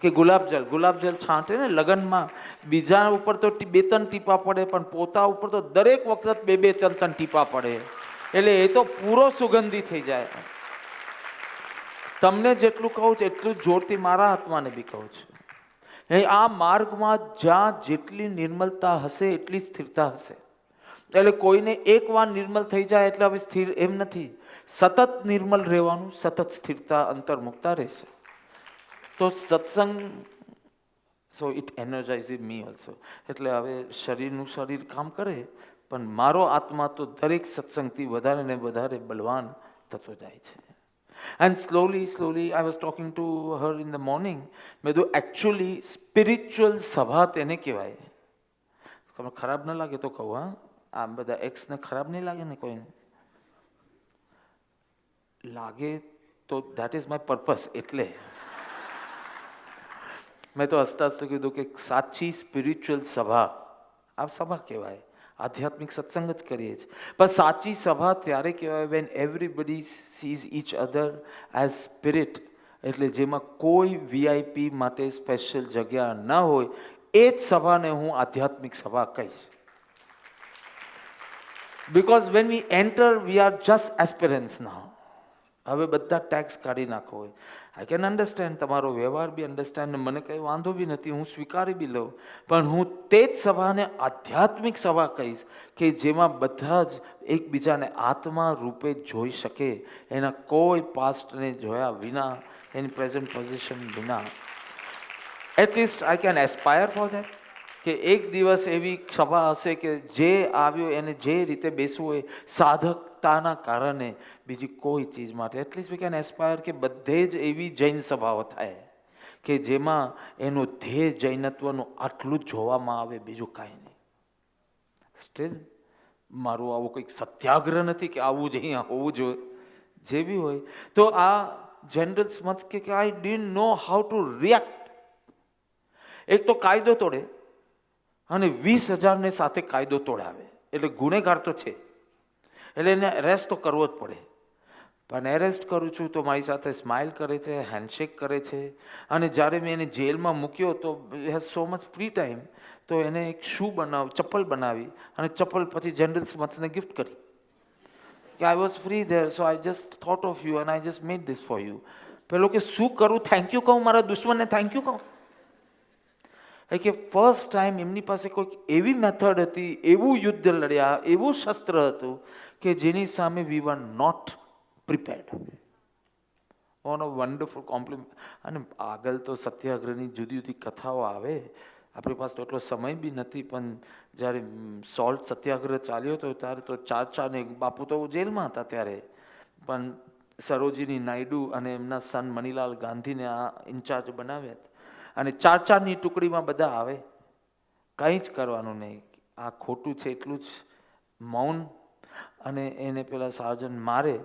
કે ગુલાબજલ છાંટે ને લગ્નમાં, બીજા ઉપર તો 2-3 ટીપા પડે, પણ પોતા ઉપર તો દરેક વખત 2-3 ટીપા પડે. એટલે એ તો પૂરો સુગંધી થઈ જાય. તમને જેટલું કહું છું એટલું જ જોરથી મારા આત્માને બી કહું છું. આ માર્ગમાં જ્યાં જેટલી નિર્મલતા હશે એટલી સ્થિરતા હશે. એટલે કોઈને એક વાર નિર્મલ થઈ જાય એટલે હવે સ્થિર એમ નથી. સતત નિર્મલ રહેવાનું, સતત સ્થિરતા અંતર્મુક્તા રહેશે. તો સત્સંગ, સો ઇટ એનર્જાઇઝિસ મી ઓલ્સો. એટલે હવે શરીરનું શરીર કામ કરે, પણ મારો આત્મા તો દરેક સત્સંગથી વધારે ને વધારે બલવાન થતો જાય છે. And slowly, I was talking to her in the morning. મેં તો actually spiritual સભા તેને કહેવાય. તમને ખરાબ ન લાગે તો કહું, હા, આ બધા એક્સને ખરાબ નહીં લાગે ને કોઈને? લાગે તો દેટ ઇઝ માય પર્પસ. એટલે મેં તો હસતા હસતા કીધું કે સાચી સ્પિરિચ્યુઅલ સભા આ સભા કહેવાય. આધ્યાત્મિક સત્સંગ જ કરીએ છીએ, પણ સાચી સભા ત્યારે કહેવાય when everybody sees each other as spirit. એટલે જેમાં કોઈ વીઆઈપી માટે સ્પેશિયલ જગ્યા ન હોય, એ જ સભાને હું આધ્યાત્મિક સભા કહીશ. Because when we enter we are just aspirants now. હવે બધા ટેક્સ કાઢી નાખો હોય. આઈ કેન અન્ડરસ્ટેન્ડ, તમારો વ્યવહાર બી અન્ડરસ્ટેન્ડ, મને કંઈ વાંધો બી નથી, હું સ્વીકારી બી લઉં. પણ હું તે જ સભાને આધ્યાત્મિક સભા કહીશ કે જેમાં બધા જ એકબીજાને આત્મા રૂપે જોઈ શકે, એના કોઈ પાસ્ટને જોયા વિના, એની પ્રેઝન્ટ પોઝિશન વિના. At least I can aspire for that, કે એક દિવસ એવી સભા હશે કે જે આવ્યો એને જે રીતે બેસવું હોય સાધકતાના કારણે, બીજી કોઈ ચીજ માટે. એટલીસ્ટ વી કેન એસ્પાયર કે બધે જ એવી જૈન સભાઓ થાય કે જેમાં એનું ધ્યેય જૈનત્વનું આટલું જ જોવામાં આવે, બીજું કાંઈ નહીં. સ્ટીલ મારું આવું કંઈક સત્યાગ્રહ નથી કે આવું જ અહીંયા હોવું જોઈએ. જે બી હોય તો આ જનરલ સમજ કે આઈ didn't no how two react. એક તો કાયદો તોડે અને 20,000ને સાથે કાયદો તોડાવે, એટલે ગુનેગાર તો છે, એટલે એને એરેસ્ટ તો કરવો જ પડે. પણ એરેસ્ટ કરું છું તો મારી સાથે સ્માઇલ કરે છે, હેન્ડશેક કરે છે. અને જ્યારે મેં એને જેલમાં મૂક્યો તો has so much free time, તો એને એક ચપ્પલ બનાવી અને ચપ્પલ પછી જનરલ સ્મથને ગિફ્ટ કરી કે I was free there, so I just thought of you and I just made this for you. પેલો કે શું કરું, થેન્ક યુ કહું, મારા દુશ્મનને થેન્ક યુ કહું? કે ફર્સ્ટ ટાઈમ એમની પાસે કોઈક એવી મેથડ હતી, એવું યુદ્ધ લડ્યા, એવું શસ્ત્ર હતું કે જેની સામે we were not prepared. One of wonderful compliment. અને આગળ તો સત્યાગ્રહની જુદી જુદી કથાઓ આવે, આપણી પાસે તો એટલો સમય બી નથી, પણ જ્યારે સોલ્ટ સત્યાગ્રહ ચાલ્યો હતો ત્યારે તો 4 ને બાપુ તો જેલમાં હતા ત્યારે, પણ સરોજીની નાયડુ અને એમના સન મનીલાલ ગાંધીને આ ઇન્ચાર્જ બનાવ્યા હતા, અને 4ની ટુકડીમાં બધા આવે, કંઈ જ કરવાનું નહીં, આ ખોટું છે એટલું જ મૌન, અને એને પેલા સાર્જન્ટ મારે,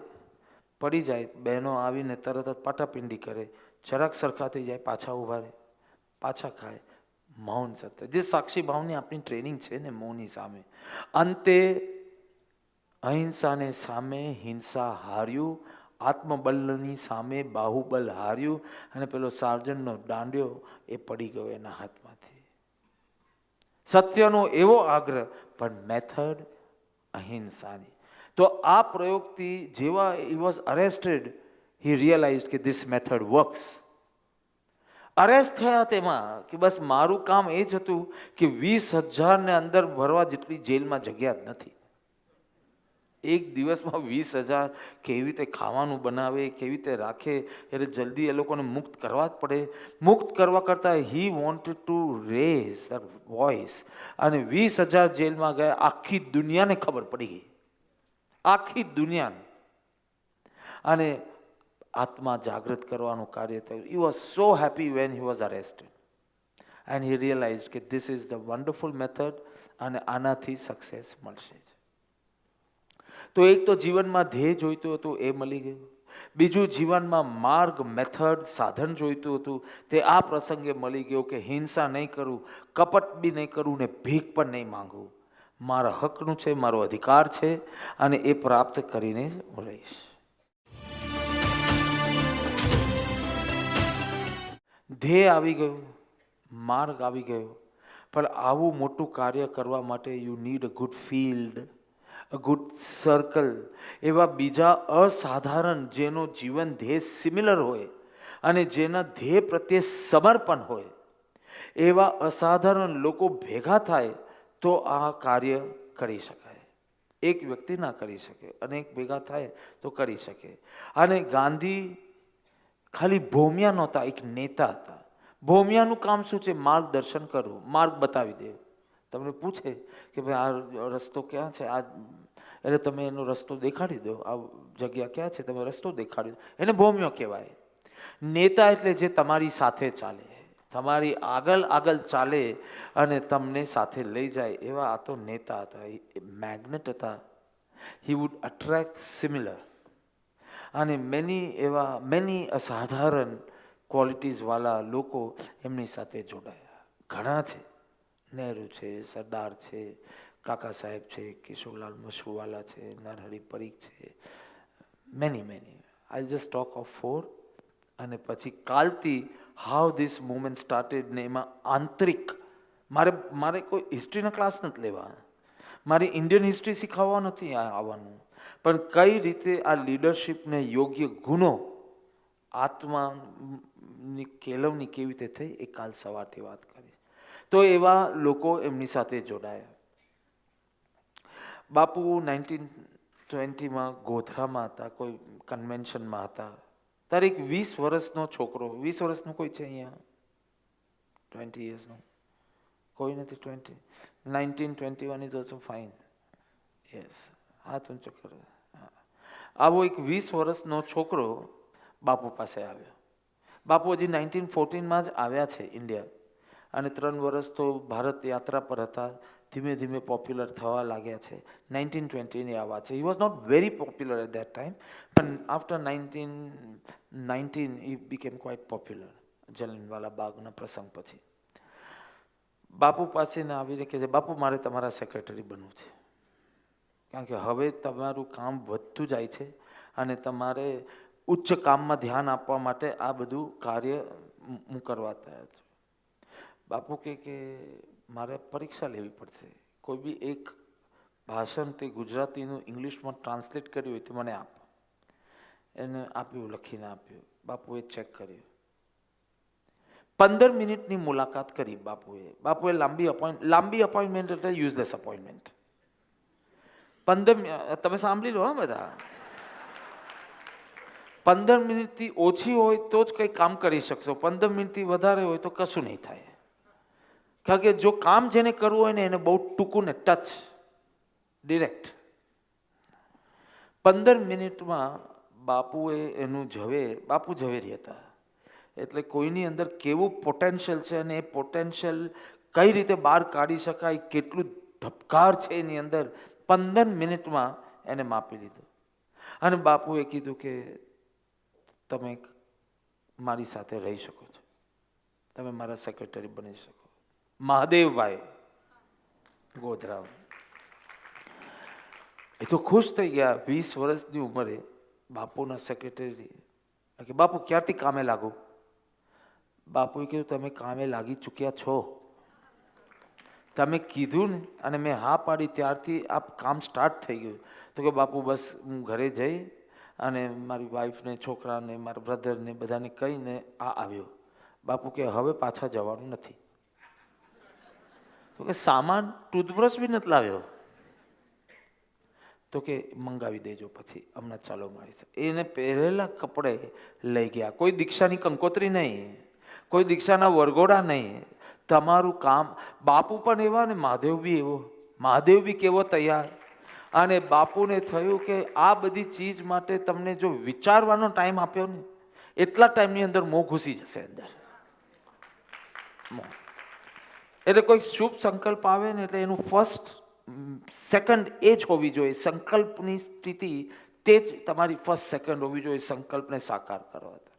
પડી જાય, બહેનો આવીને તરત જ પાટાપિંડી કરે, જરાક સરખા થઈ જાય પાછા ઊભા રહે, પાછા ખાય, મૌન સત્ય, જે સાક્ષી ભાવની આપણી ટ્રેનિંગ છે ને મૌનની સામે. અંતે અહિંસાને સામે હિંસા હાર્યું, આત્મબલની સામે બાહુબલ હાર્યું, અને પેલો સાર્જન્ટનો દાંડ્યો એ પડી ગયો એના હાથમાંથી. સત્યનો એવો આગ્રહ, પણ મેથડ અહિંસાની. તો આ પ્રયોગથી જેવા he was arrested, he realise કે ધીસ મેથડ વર્ક્સ. અરેસ્ટ થયા તેમાં કે બસ મારું કામ એ જ હતું કે 20,000 ને અંદર ભરવા જેટલી જેલમાં જગ્યા જ નથી. એક દિવસમાં 20,000 કેવી રીતે ખાવાનું બનાવે, કેવી રીતે રાખે, એટલે જલ્દી એ લોકોને મુક્ત કરવા જ પડે. મુક્ત કરવા કરતાં he wanted to raise that voice, અને 20,000 જેલમાં ગયા, આખી દુનિયાને ખબર પડી ગઈ, આખી દુનિયાને, અને આત્મા જાગૃત કરવાનું કાર્ય થયું. He was so happy when he was arrested, and he realise કે this is the wonderful method, અને આનાથી સક્સેસ મળશે જ. તો એક તો જીવનમાં ધ્યેય જોઈતું હતું, એ મળી ગયું. બીજું, જીવનમાં માર્ગ, મેથડ, સાધન જોઈતું હતું, તે આ પ્રસંગે મળી ગયો કે હિંસા નહીં કરું, કપટ બી નહીં કરું, ને ભીખ પણ નહીં માંગવું. મારા હકનું છે, મારો અધિકાર છે, અને એ પ્રાપ્ત કરીને જ હું રહીશ. ધ્યેય આવી ગયું, માર્ગ આવી ગયો, પણ આવું મોટું કાર્ય કરવા માટે you need a good field, a good circle, એવા બીજા અસાધારણ જેનો જીવન ધ્યેય સિમિલર હોય અને જેના ધ્યેય પ્રત્યે સમર્પણ હોય, એવા અસાધારણ લોકો ભેગા થાય તો આ કાર્ય કરી શકાય. એક વ્યક્તિ ના કરી શકે, અનેક ભેગા થાય તો કરી શકે. અને ગાંધી ખાલી ભોમિયા નહોતા, એક નેતા હતા. ભોમિયાનું કામ શું છે? માર્ગદર્શન કરવું, માર્ગ બતાવી દેવું. તમને પૂછે કે ભાઈ આ રસ્તો ક્યાં છે, આ, એટલે તમે એનો રસ્તો દેખાડી દો, આ જગ્યા ક્યાં છે, તમે રસ્તો દેખાડી દો, એને ભોમિયો કહેવાય. નેતા એટલે જે તમારી સાથે ચાલે, તમારી આગળ ચાલે અને તમને સાથે લઈ જાય, એવા આ તો નેતા હતા, મેગ્નેટ હતા. હી વુડ અટ્રેક્ટ સિમિલર, અને મેની અસાધારણ ક્વોલિટીઝવાળા લોકો એમની સાથે જોડાયા. ઘણા છે, નહેરુ છે, સરદાર છે, કાકા સાહેબ છે, કેશવલાલ મશહૂરવાલા છે, નરહરી પરીખ છે, many. I just talk of 4. અને પછી કાલથી હાઉ ધીસ મુવમેન્ટ સ્ટાર્ટેડ, ને એમાં આંતરિક, મારે કોઈ હિસ્ટ્રીના ક્લાસ નથી લેવા, મારી ઇન્ડિયન હિસ્ટ્રી શીખવવા નથી આવવાનું, પણ કઈ રીતે આ લીડરશિપને યોગ્ય ગુણો, આત્માની કેળવણી કેવી રીતે થઈ, એ કાલ સવારથી વાત કરીશ. તો એવા લોકો એમની સાથે જોડાયા. બાપુ 1920માં ગોધરામાં હતા, કોઈ કન્વેન્શનમાં હતા, ત્યારે એક 20 વર્ષનો છોકરો, 20 વર્ષનો કોઈ છે અહીંયા? 20 યર્સનો કોઈ નથી? 1921 ઇઝ ઓલ્સો ફાઇન. યસ, હાથ ઊંચો કરો. આવો એક 20 વર્ષનો છોકરો બાપુ પાસે આવ્યો. બાપુ હજી 1914માં જ આવ્યા છે ઇન્ડિયા, અને 3 વર્ષ તો ભારત યાત્રા પર હતા, ધીમે ધીમે પોપ્યુલર થવા લાગ્યા છે. 1920ની આ વાત છે. He was not very popular at that time, પણ after 1919 he became quite popular, Jallianwala બાગના પ્રસંગ પછી. બાપુ પાસે આવીને કહે છે, બાપુ મારે તમારા સેક્રેટરી બનવું છે, કારણ કે હવે તમારું કામ વધતું જાય છે અને તમારે ઉચ્ચ કામમાં ધ્યાન આપવા માટે આ બધું કાર્ય હું કરવા તૈયાર છું. બાપુ કે મારે પરીક્ષા લેવી પડશે, કોઈ બી એક ભાષણ તે ગુજરાતીનું ઇંગ્લિશમાં ટ્રાન્સલેટ કર્યું હોય તો મને આપ. એને આપ્યું, લખીને આપ્યું. બાપુએ ચેક કર્યું, 15 મિનિટની મુલાકાત કરી બાપુએ લાંબી અપોઇન્ટમેન્ટ એટલે યુઝલેસ અપોઇન્ટમેન્ટ. 15, તમે સાંભળી લો હા બધા, 15 મિનિટથી ઓછી હોય તો જ કંઈ કામ કરી શકશો, 15 મિનિટથી વધારે હોય તો કશું નહીં થાય. કારણ કે જો કામ જેને કરવું હોય ને એને બહુ ટૂંકું ને ટચ ડિરેક્ટ. 15 મિનિટમાં બાપુએ એનું બાપુ ઝવેરી હતા, એટલે કોઈની અંદર કેવું પોટેન્શિયલ છે અને એ પોટેન્શિયલ કઈ રીતે બહાર કાઢી શકાય, કેટલું ધબકાર છે એની અંદર, 15 મિનિટમાં એને માપી લીધું. અને બાપુએ કીધું કે તમે મારી સાથે રહી શકો છો, તમે મારા સેક્રેટરી બની શકો. મહાદેવભાઈ ગોધરાવ એ તો ખુશ થઈ ગયા. 20 વર્ષની ઉંમરે બાપુના સેક્રેટરી કે બાપુ ક્યારથી કામે લાગુ? બાપુએ કીધું તમે કામે લાગી ચૂક્યા છો, તમે કીધું ને અને મેં હા પાડી ત્યારથી આ કામ સ્ટાર્ટ થઈ ગયું. તો કે બાપુ બસ હું ઘરે જઈ અને મારી વાઈફને, છોકરાને, મારા બ્રધરને બધાને કહીને આવ્યો. બાપુ કે હવે પાછા જવાનું નથી. તો કે સામાન ટૂથબ્રશ બી નથી લાવ્યો? તો કે મંગાવી દેજો પછી, હમણાં ચાલો મારી સાથે. એને પહેરેલા કપડે લઈ ગયા. કોઈ દીક્ષાની કંકોત્રી નહીં, કોઈ દીક્ષાના વરઘોડા નહીં. તમારું કામ. બાપુ પણ એવા ને મહાદેવ બી એવો. મહાદેવ બી કેવો તૈયાર. અને બાપુને થયું કે આ બધી ચીજ માટે તમને જો વિચારવાનો ટાઈમ આપ્યો ને, એટલા ટાઈમની અંદર મોહ ઘૂસી જશે અંદર. એટલે કોઈ શુભ સંકલ્પ આવે ને એટલે એનું ફર્સ્ટ સેકન્ડ એ જ હોવી જોઈએ. સંકલ્પની સ્થિતિ તે જ તમારી ફર્સ્ટ સેકન્ડ હોવી જોઈએ સંકલ્પને સાકાર કરવા તરફ.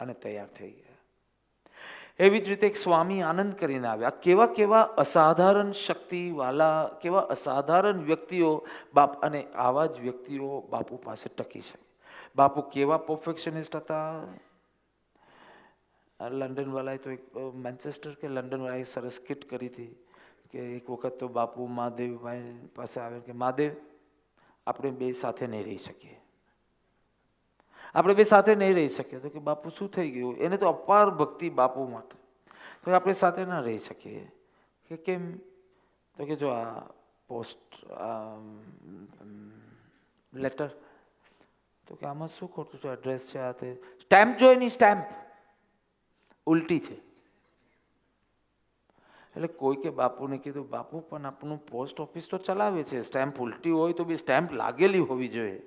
અને તૈયાર થઈ ગયા. એવી જ રીતે એક સ્વામી આનંદ કરીને આવ્યા. કેવા કેવા અસાધારણ શક્તિવાલા, કેવા અસાધારણ વ્યક્તિઓ બાપ, અને આવા જ વ્યક્તિઓ બાપુ પાસે ટકી શકે. બાપુ કેવા પરફેક્શનિસ્ટ હતા. લંડનવાળાએ તો એક મેન્ચેસ્ટર કે લંડનવાળાએ સરસ સ્કિટ કરી હતી કે એક વખત તો બાપુ મહાદેવભાઈ પાસે આવે કે મહાદેવ આપણે બે સાથે નહીં રહી શકીએ, આપણે બે સાથે નહીં રહી શકીએ. તો કે બાપુ શું થઈ ગયું? એને તો અપાર ભક્તિ બાપુ માટે. તો આપણે સાથે ના રહી શકીએ. કે કેમ? તો કે જો આ પોસ્ટ લેટર, તો કે આમાં શું ખોટું છે? એડ્રેસ છે, આ તે સ્ટેમ્પ જો એની સ્ટેમ્પ ઉલટી છે. એટલે કોઈ કે બાપુને કીધું બાપુ પણ આપણું પોસ્ટ ઓફિસ તો ચલાવે છે, સ્ટેમ્પ ઉલટી હોય તો બી સ્ટેમ્પ લાગેલી હોવી જોઈએ.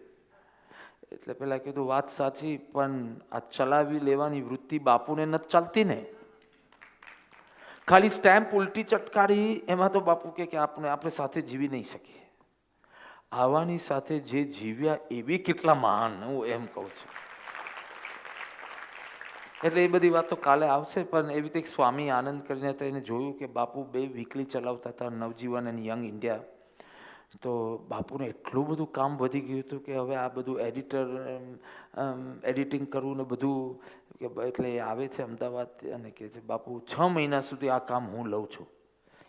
એટલે પેલા કીધું વાત સાચી, પણ આ ચલાવી લેવાની વૃત્તિ બાપુને નથી ચાલતી ને. ખાલી સ્ટેમ્પ ઉલટી ચટકારી એમાં તો બાપુ કે આપણે સાથે જીવી નહીં શકીએ. આવાની સાથે જે જીવ્યા એવી કેટલા મહાન, હું એમ કહું છું. એટલે એ બધી વાત તો કાલે આવશે. પણ એવી રીતે એક સ્વામી આનંદ કરીને હતા, એને જોયું કે બાપુ 2 વીકલી ચલાવતા હતા, નવજીવન અને યંગ ઇન્ડિયા. તો બાપુને એટલું બધું કામ વધી ગયું હતું કે હવે આ બધું એડિટિંગ કરવું ને બધું કે એટલે એ આવે છે અમદાવાદ અને કહે છે બાપુ 6 મહિના સુધી આ કામ હું લઉં છું,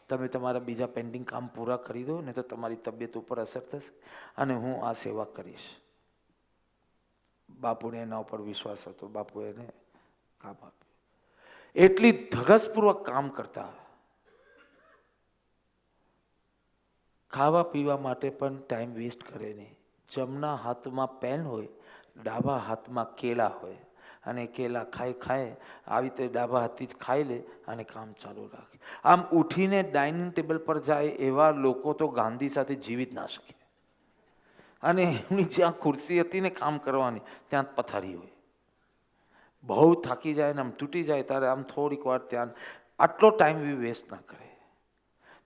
તમે તમારા બીજા પેન્ડિંગ કામ પૂરા કરી દો ને તો તમારી તબિયત ઉપર અસર થશે અને હું આ સેવા કરીશ. બાપુને એના ઉપર વિશ્વાસ હતો. બાપુ એને કામ આપ્યું. એટલી ધગસપૂર્વક કામ કરતા. ખાવા પીવા માટે પણ ટાઈમ વેસ્ટ કરે નહીં. જમણા હાથમાં પેન હોય, ડાબા હાથમાં કેળા હોય, અને કેળા ખાય આવી રીતે ડાબા હાથથી જ ખાઈ લે અને કામ ચાલુ રાખે. આમ ઉઠીને ડાઇનિંગ ટેબલ પર જાય એવા લોકો તો ગાંધી સાથે જીવી જ ના શકે. અને એમની જ્યાં ખુરશી હતી ને કામ કરવાની, ત્યાં પથારી હોય. બહુ થાકી જાય ને આમ તૂટી જાય ત્યારે આમ થોડીક વાર ત્યાં આટલો ટાઈમ બી વેસ્ટ ના કરે.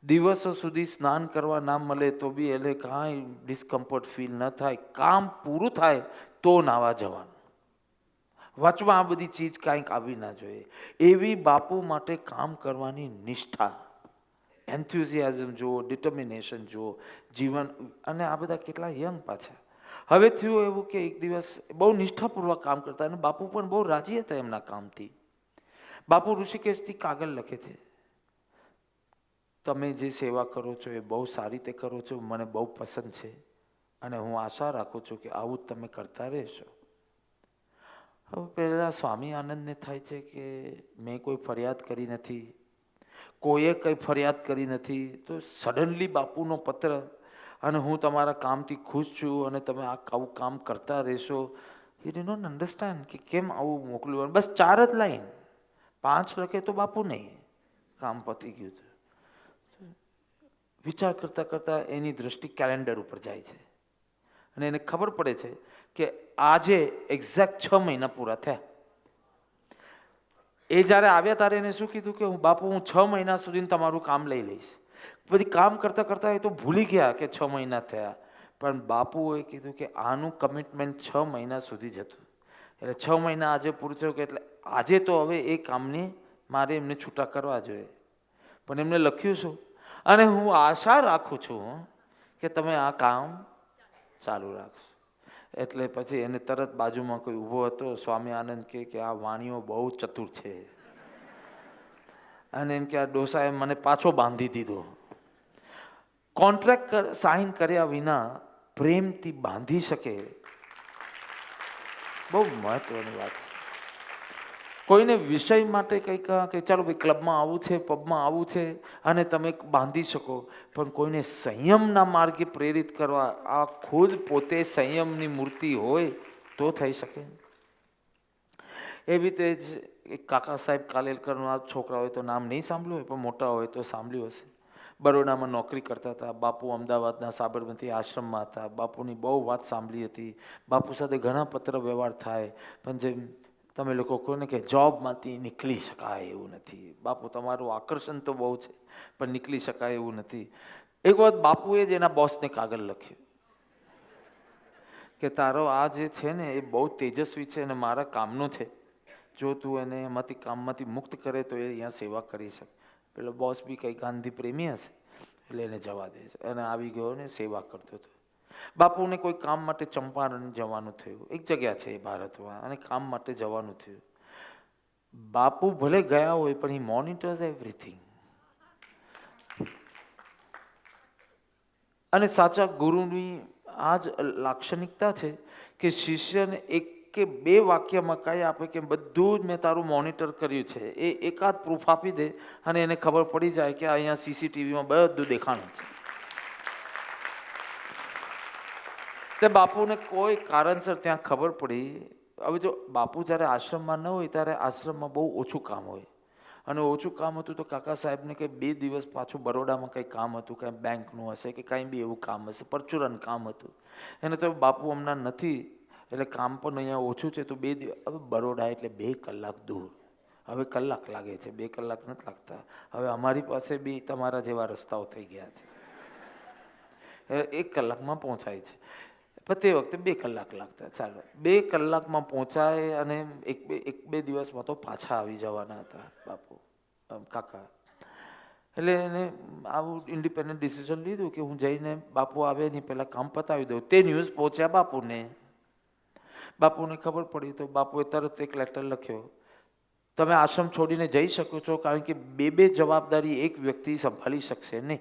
દિવસો સુધી સ્નાન કરવા ના મળે તો બી એટલે કાંઈ ડિસ્કમ્ફર્ટ ફીલ ન થાય. કામ પૂરું થાય તો નાવા જવાનું. વચમાં આ બધી ચીજ કાંઈક આવી ના જોઈએ. એવી બાપુ માટે કામ કરવાની નિષ્ઠા, એન્થ્યુઝિયાઝમ જુઓ, ડિટર્મિનેશન જુઓ, જીવન. અને આ બધા કેટલા યંગ પાછા. હવે થયું એવું કે એક દિવસ બહુ નિષ્ઠાપૂર્વક કામ કરતા અને બાપુ પણ બહુ રાજી હતા એમના કામથી. બાપુ ઋષિકેશથી કાગળ લખે છે, તમે જે સેવા કરો છો એ બહુ સારી રીતે કરો છો, મને બહુ પસંદ છે અને હું આશા રાખું છું કે આવું જ તમે કરતા રહેશો. હવે પહેલાં સ્વામી આનંદને થાય છે કે મેં કોઈ ફરિયાદ કરી નથી, કોઈએ કંઈ ફરિયાદ કરી નથી, તો સડનલી બાપુનો પત્ર અને હું તમારા કામથી ખુશ છું અને તમે આવું કામ કરતા રહેશો. હી ડી નોટ અન્ડરસ્ટેન્ડ કે કેમ આવું મોકલ્યું. બસ 4 જ લાઈન, 5 લખે તો બાપુ નહીં, કામ પતી ગયું. વિચાર કરતાં કરતાં એની દ્રષ્ટિ કેલેન્ડર ઉપર જાય છે અને એને ખબર પડે છે કે આજે એક્ઝેક્ટ 6 મહિના પૂરા થયા. એ જ્યારે આવ્યા ત્યારે એને શું કીધું કે બાપુ હું 6 મહિના સુધી તમારું કામ લઈ લઈશ. પછી કામ કરતાં કરતાં એ તો ભૂલી ગયા કે 6 મહિના થયા, પણ બાપુએ કીધું કે આનું કમિટમેન્ટ 6 મહિના સુધી જ હતું. એટલે 6 મહિના આજે પૂરું થયું કે એટલે આજે તો હવે એ કામને મારે એમને છૂટા કરવા જોઈએ. પણ એમને લખ્યું શું, અને હું આશા રાખું છું કે તમે આ કામ ચાલુ રાખશો. એટલે પછી એને તરત બાજુમાં કોઈ ઊભો હતો, સ્વામી આનંદ કે આ વાણીઓ બહુ ચતુર છે, અને એમ કે આ ડોસાએ મને પાછો બાંધી દીધો. કોન્ટ્રાક્ટ સાઇન કર્યા વિના પ્રેમથી બાંધી શકે, બહુ મહત્વની વાત છે. કોઈને વિષય માટે કંઈક કે ચાલો ભાઈ ક્લબમાં આવવું છે, પબમાં આવવું છે, અને તમે બાંધી શકો, પણ કોઈને સંયમના માર્ગે પ્રેરિત કરવા, આ ખુદ પોતે સંયમની મૂર્તિ હોય તો થઈ શકે. એવી રીતે જ એક કાકા સાહેબ કાલેલકરનો આ છોકરા હોય તો નામ નહીં સાંભળ્યું હોય, પણ મોટા હોય તો સાંભળ્યું હશે. બરોડામાં નોકરી કરતા હતા. બાપુ અમદાવાદના સાબરમતી આશ્રમમાં હતા. બાપુની બહુ વાત સાંભળી હતી. બાપુ સાથે ઘણા પત્ર વ્યવહાર થાય, પણ જેમ તમે લોકો કહો ને કે જોબમાંથી નીકળી શકાય એવું નથી. બાપુ તમારું આકર્ષણ તો બહુ છે, પણ નીકળી શકાય એવું નથી. એક વખત બાપુએ જ એના બોસને કાગળ લખ્યું કે તારો આ જે છે ને એ બહુ તેજસ્વી છે અને મારા કામનો છે, જો તું એને એમાંથી કામમાંથી મુક્ત કરે તો એ અહીંયા સેવા કરી શકે. પેલો બોસ બી કંઈ ગાંધી પ્રેમી હશે એટલે એને જવા દે છે, અને આવી ગયો ને સેવા કરતો હતો. બાપુને કોઈ કામ માટે ચંપારણ જવાનું થયું, એક જગ્યા છે ભારતમાં, અને કામ માટે જવાનું થયું. બાપુ ભલે ગયા હોય પણ હી મોનિટર્સ એવરીથિંગ. અને સાચા ગુરુની આ જ લાક્ષણિકતા છે કે શિષ્યને એક કે 2 વાક્યમાં કહી આપે કે બધું જ મેં તારું મોનિટર કર્યું છે. એ એકાદ પ્રૂફ આપી દે અને એને ખબર પડી જાય કે અહીંયા CCTVમાં બધું દેખાણું છે. તે બાપુને કોઈ કારણસર ત્યાં ખબર પડી. હવે જો બાપુ જ્યારે આશ્રમમાં ન હોય ત્યારે આશ્રમમાં બહુ ઓછું કામ હોય, અને ઓછું કામ હતું તો કાકા સાહેબને કંઈ 2 દિવસ પાછું બરોડામાં કંઈ કામ હતું, કંઈ બેંકનું હશે કે કંઈ બી એવું કામ હશે, પરચુરન કામ હતું. એને તો બાપુ હમણાં નથી એટલે કામ પણ અહીંયા ઓછું છે, તો 2 દિવસ. હવે બરોડા એટલે 2 કલાક દૂર, હવે કલાક લાગે છે, 2 કલાક નથી લાગતા. હવે અમારી પાસે બી તમારા જેવા રસ્તાઓ થઈ ગયા છે, 1 કલાકમાં પહોંચાય છે. પણ તે વખતે 2 કલાક લાગતા. ચાલો 2 કલાકમાં પહોંચાય, અને એક બે દિવસમાં તો પાછા આવી જવાના હતા બાપુ કાકા. એટલે એને આવું ઇન્ડિપેન્ડન્ટ ડિસિઝન લીધું કે હું જઈને બાપુ આવે એની પહેલાં કામ પતાવી દઉં. તે ન્યૂઝ પહોંચ્યા બાપુને. બાપુને ખબર પડી તો બાપુએ તરત એક લેટર લખ્યો, તમે આશ્રમ છોડીને જઈ શકો છો, કારણ કે 2 જવાબદારી એક વ્યક્તિ સંભાળી શકશે નહીં.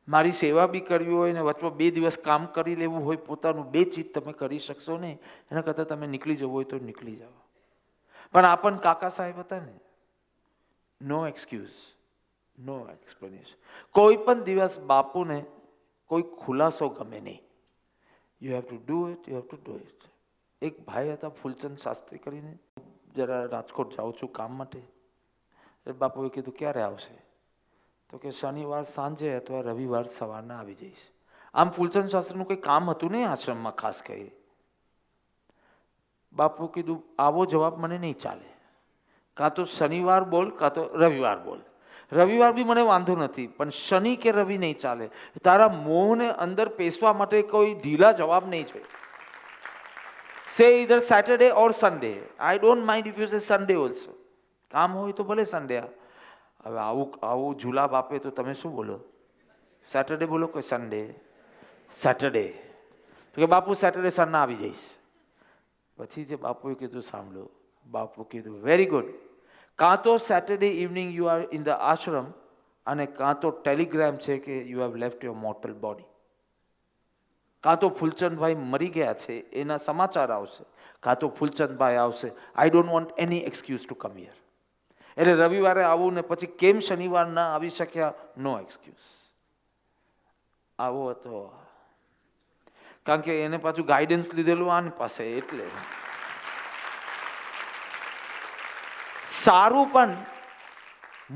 મારી સેવા બી કરવી હોય ને વચમાં 2 દિવસ કામ કરી લેવું હોય, પોતાનું 2 ચીજ તમે કરી શકશો નહીં. એના કરતાં તમે નીકળી જવું હોય તો નીકળી જાઓ. પણ આ પણ કાકા સાહેબ હતા ને, નો એક્સક્યુઝ, નો એક્સપ્લેનેશન. કોઈ પણ દિવસ બાપુને કોઈ ખુલાસો ગમે નહીં. You have to do it, you have to do it. એક ભાઈ હતા ફૂલચંદ શાસ્ત્રી કરીને, જરા રાજકોટ જાઉં છું કામ માટે. એટલે બાપુએ કીધું ક્યારે આવશે, તો કે શનિવાર સાંજે અથવા રવિવાર સવારના આવી જઈશ. આમ ફૂલચંદ શાસ્ત્રીનું કંઈ કામ હતું નહીં આશ્રમમાં ખાસ કહી. બાપુ કીધું આવો જવાબ મને નહીં ચાલે, કાં તો શનિવાર બોલ કાં તો રવિવાર બોલ. રવિવાર બી મને વાંધો નથી, પણ શનિ કે રવિ નહીં ચાલે. તારા મોહને અંદર પેસવા માટે કોઈ ઢીલા જવાબ નહીં જોઈએ. Say either Saturday or Sunday. I don't mind if you say Sunday also. કામ હોય તો ભલે સન્ડે. હવે આવું જુલાબ આપે તો તમે શું બોલો? સેટરડે બોલો કે સન્ડે? સેટરડે. તો કે બાપુ સેટરડે સન્ના આવી જઈશ. પછી જે બાપુએ કીધું સાંભળો, બાપુ કીધું વેરી ગુડ. કાં તો Saturday evening you are in the ashram, અને કાં તો ટેલિગ્રામ છે કે you have left your mortal body. કાં તો ફૂલચંદભાઈ મરી ગયા છે એના સમાચાર આવશે, કાં તો ફૂલચંદભાઈ આવશે. I don't want any excuse to come here. એટલે રવિવારે આવું ને પછી કેમ શનિવાર ના આવી શક્યા? નો એક્સક્યુઝ. આવો હતો. કારણ કે એને પાછું ગાઈડન્સ લીધેલું આની પાસે. એટલે સારું પણ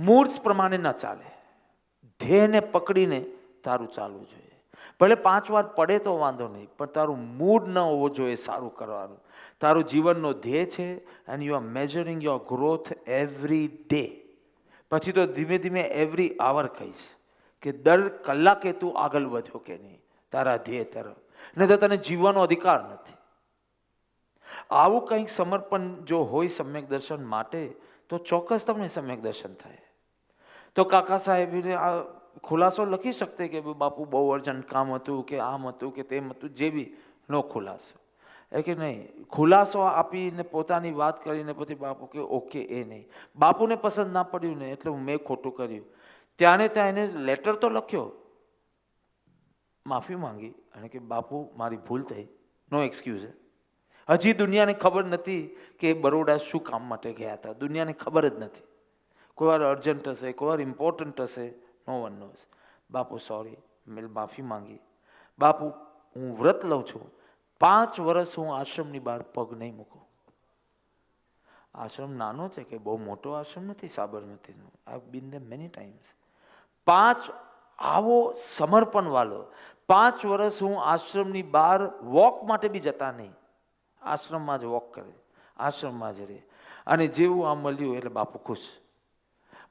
મૂડ્સ પ્રમાણે ન ચાલે. ધ્યેયને પકડીને તારું ચાલવું જોઈએ. ભલે 5 વાર પડે તો વાંધો નહીં, પણ તારું મૂડ ન હોવો જોઈએ સારું કરવાનું. તારું જીવનનો ધ્યેય છે and you are measuring your growth every day. પછી તો ધીમે ધીમે એવરી આવર કહીશ કે દર કલાકે તું આગળ વધ્યો કે નહીં તારા ધ્યેય તરફ, નહીં તો તને જીવવાનો અધિકાર નથી. આવું કંઈક સમર્પણ જો હોય સમ્યક દર્શન માટે તો ચોક્કસ તમને સમ્યક દર્શન થાય. તો કાકા સાહેબને આ ખુલાસો લખી શકતે કે બાપુ બહુ અર્જન્ટ કામ હતું કે આમ હતું કે તેમ હતું, જે બી નો ખુલાસો એ કે નહીં. ખુલાસો આપીને પોતાની વાત કરીને પછી બાપુ કે ઓકે એ નહીં. બાપુને પસંદ ના પડ્યું ને એટલે મેં ખોટું કર્યું. ત્યાંને ત્યાં એને લેટર તો લખ્યો, માફી માંગી અને કે બાપુ મારી ભૂલ થઈ, નો એક્સક્યુઝ. હજી દુનિયાને ખબર નથી કે બરોડા શું કામ માટે ગયા હતા. દુનિયાને ખબર જ નથી. કોઈ વાર અર્જન્ટ હશે, કોઈ વાર ઇમ્પોર્ટન્ટ હશે, નો વન નોઝ. બાપુ સોરી, મેં માફી માંગી. બાપુ હું વ્રત લઉં છું, 5 વર્ષ હું આશ્રમની બહાર પગ નહીં મૂકું. આશ્રમ નાનો છે કે બહુ મોટો આશ્રમ નથી સાબરમતીનો. I have been there many times. 5 આવો સમર્પણ વાળો 5 વર્ષ હું આશ્રમની બહાર વોક માટે બી જતા નહીં. આશ્રમમાં જ વોક કરે, આશ્રમમાં જ રહે. અને જેવું આ મળ્યું એટલે બાપુ ખુશ.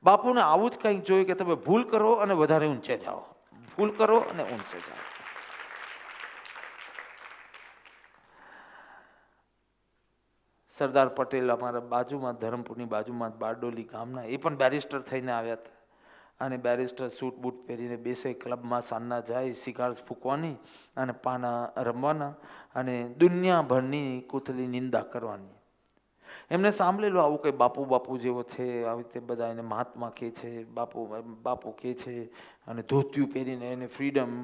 બાપુને આવું જ કંઈક જોઈએ કે તમે ભૂલ કરો અને વધારે ઊંચે જાઓ, ભૂલ કરો અને ઊંચે જાઓ. સરદાર પટેલ અમારા બાજુમાં, ધરમપુરની બાજુમાં બારડોલી ગામના, એ પણ બેરિસ્ટર થઈને આવ્યા હતા. અને બેરિસ્ટર સૂટ બૂટ પહેરીને બેસે, ક્લબમાં સાંજના જાય, સિગાર્સ ફૂંકવાની અને પાના રમવાના અને દુનિયાભરની કૂથલી નિંદા કરવાની. એમને સાંભળેલું આવું કંઈ બાપુ બાપુ જેવો છે, આવી રીતે બધા એને મહાત્મા કહે છે, બાપુ બાપુ કહે છે, અને ધોતિયું પહેરીને એને ફ્રીડમ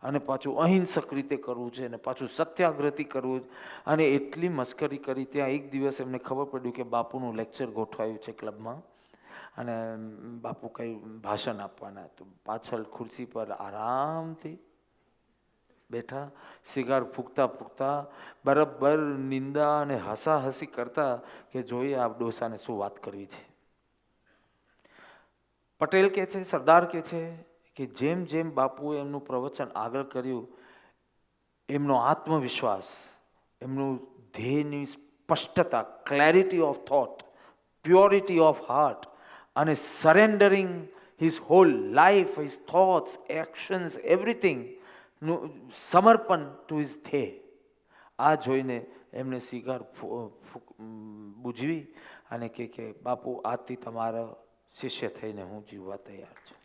અને પાછું અહિંસક રીતે કરવું છે અને પાછું સત્યાગ્રહથી કરવું. અને એટલી મસ્કરી કરી. ત્યાં એક દિવસ એમને ખબર પડ્યું કે બાપુનું લેક્ચર ગોઠવાયું છે ક્લબમાં અને બાપુ કંઈ ભાષણ આપવાના. તો પાછળ ખુરશી પર આરામથી બેઠા, સિગાર ફૂંકતા ફૂંકતા બરાબર નિંદા અને હસાહસી કરતા કે જોઈએ આ ડોસાને શું વાત કરવી છે. પટેલ કહે છે, સરદાર કહે છે કે જેમ જેમ બાપુએ એમનું પ્રવચન આગળ કર્યું, એમનો આત્મવિશ્વાસ, એમનું ધ્યેયની સ્પષ્ટતા, clarity of thought, purity of heart અને surrendering his whole life, his thoughts, actions, everything નું સમર્પણ ટુ હિઝ ધ્યેય. આ જોઈને એમને સિગાર બુઝવી અને કે બાપુ આજથી તમારા શિષ્ય થઈને હું જીવવા તૈયાર છું.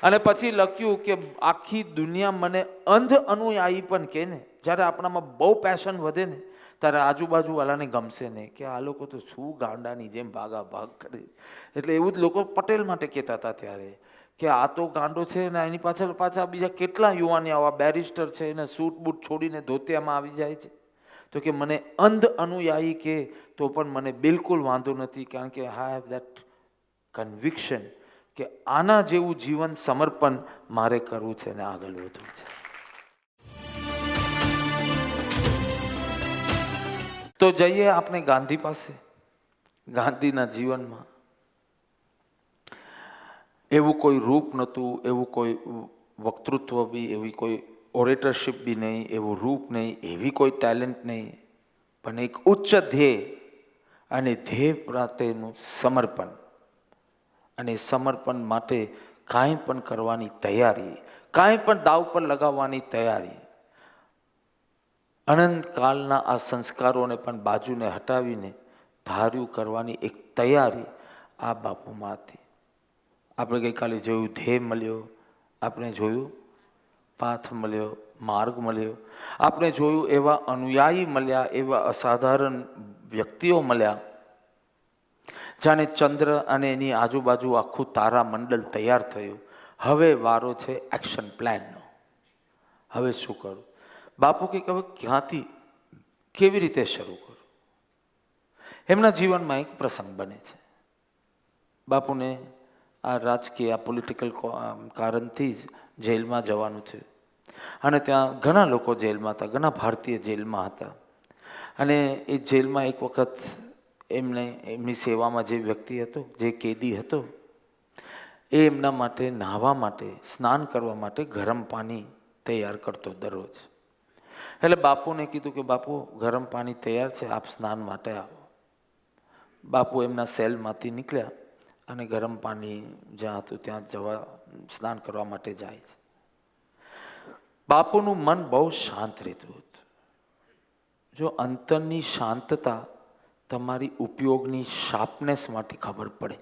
અને પછી લખ્યું કે આખી દુનિયા મને અંધ અનુયાયી પણ કહે ને. જ્યારે આપણામાં બહુ પેશન વધે ને ત્યારે આજુબાજુવાળાને ગમશે નહીં કે આ લોકો તો શું ગાંડાની જેમ ભાગા ભાગ કરે. એટલે એવું જ લોકો પટેલ માટે કહેતા હતા ત્યારે કે આ તો ગાંડો છે ને એની પાછળ પાછા બીજા કેટલા યુવાની આવા બેરિસ્ટર છે એને સૂટ બૂટ છોડીને ધોતિયામાં આવી જાય છે. તો કે મને અંધ અનુયાયી કે તો પણ મને બિલકુલ વાંધો નથી, કારણ કે આઈ હેવ દેટ કન્વિક્શન કે આના જેવું જીવન સમર્પણ મારે કરવું છે અને આગળ વધવું છે. તો જઈએ આપણે ગાંધી પાસે. ગાંધીના જીવનમાં એવું કોઈ રૂપ નહોતું, એવું કોઈ વક્તૃત્વ બી, એવી કોઈ ઓરેટરશિપ બી નહીં, એવું રૂપ નહીં, એવી કોઈ ટેલેન્ટ નહીં, પણ એક ઉચ્ચ ધ્યેય અને ધ્યેય પ્રત્યેનું સમર્પણ. અને સમર્પણ માટે કાંઈ પણ કરવાની તૈયારી, કાંઈ પણ દાવ પર લગાવવાની તૈયારી. અનંતકાળના આ સંસ્કારોને પણ બાજુને હટાવીને ધાર્યું કરવાની એક તૈયારી આ બાપુમાં હતી. આપણે ગઈકાલે જોયું ધ્યેય મળ્યો, આપણે જોયું પાથ મળ્યો, માર્ગ મળ્યો, આપણે જોયું એવા અનુયાયી મળ્યા, એવા અસાધારણ વ્યક્તિઓ મળ્યા જાણે ચંદ્ર અને એની આજુબાજુ આખું તારામંડળ તૈયાર થયું. હવે વારો છે એક્શન પ્લાનનો. હવે શું કરું? બાપુ કે હવે ક્યાંથી કેવી રીતે શરૂ કરું? એમના જીવનમાં એક પ્રસંગ બને છે. બાપુને આ રાજકીય આ પોલિટિકલ કારણથી જ જેલમાં જવાનું છે. અને ત્યાં ઘણા લોકો જેલમાં હતા, ઘણા ભારતીય જેલમાં હતા. અને એ જેલમાં એક વખત એમની સેવામાં જે વ્યક્તિ હતો, જે કેદી હતો, એ એમના માટે નહાવા માટે, સ્નાન કરવા માટે ગરમ પાણી તૈયાર કરતો દરરોજ. એટલે બાપુને કીધું કે બાપુ, ગરમ પાણી તૈયાર છે, આપ સ્નાન માટે આવો. બાપુ એમના સેલમાંથી નીકળ્યા અને ગરમ પાણી જ્યાં હતું ત્યાં સ્નાન કરવા માટે જાય છે. બાપુનું મન બહુ શાંત રહેતું હતું. જો અંતરની શાંતતા તમારી ઉપયોગની શાર્પનેસમાંથી ખબર પડે,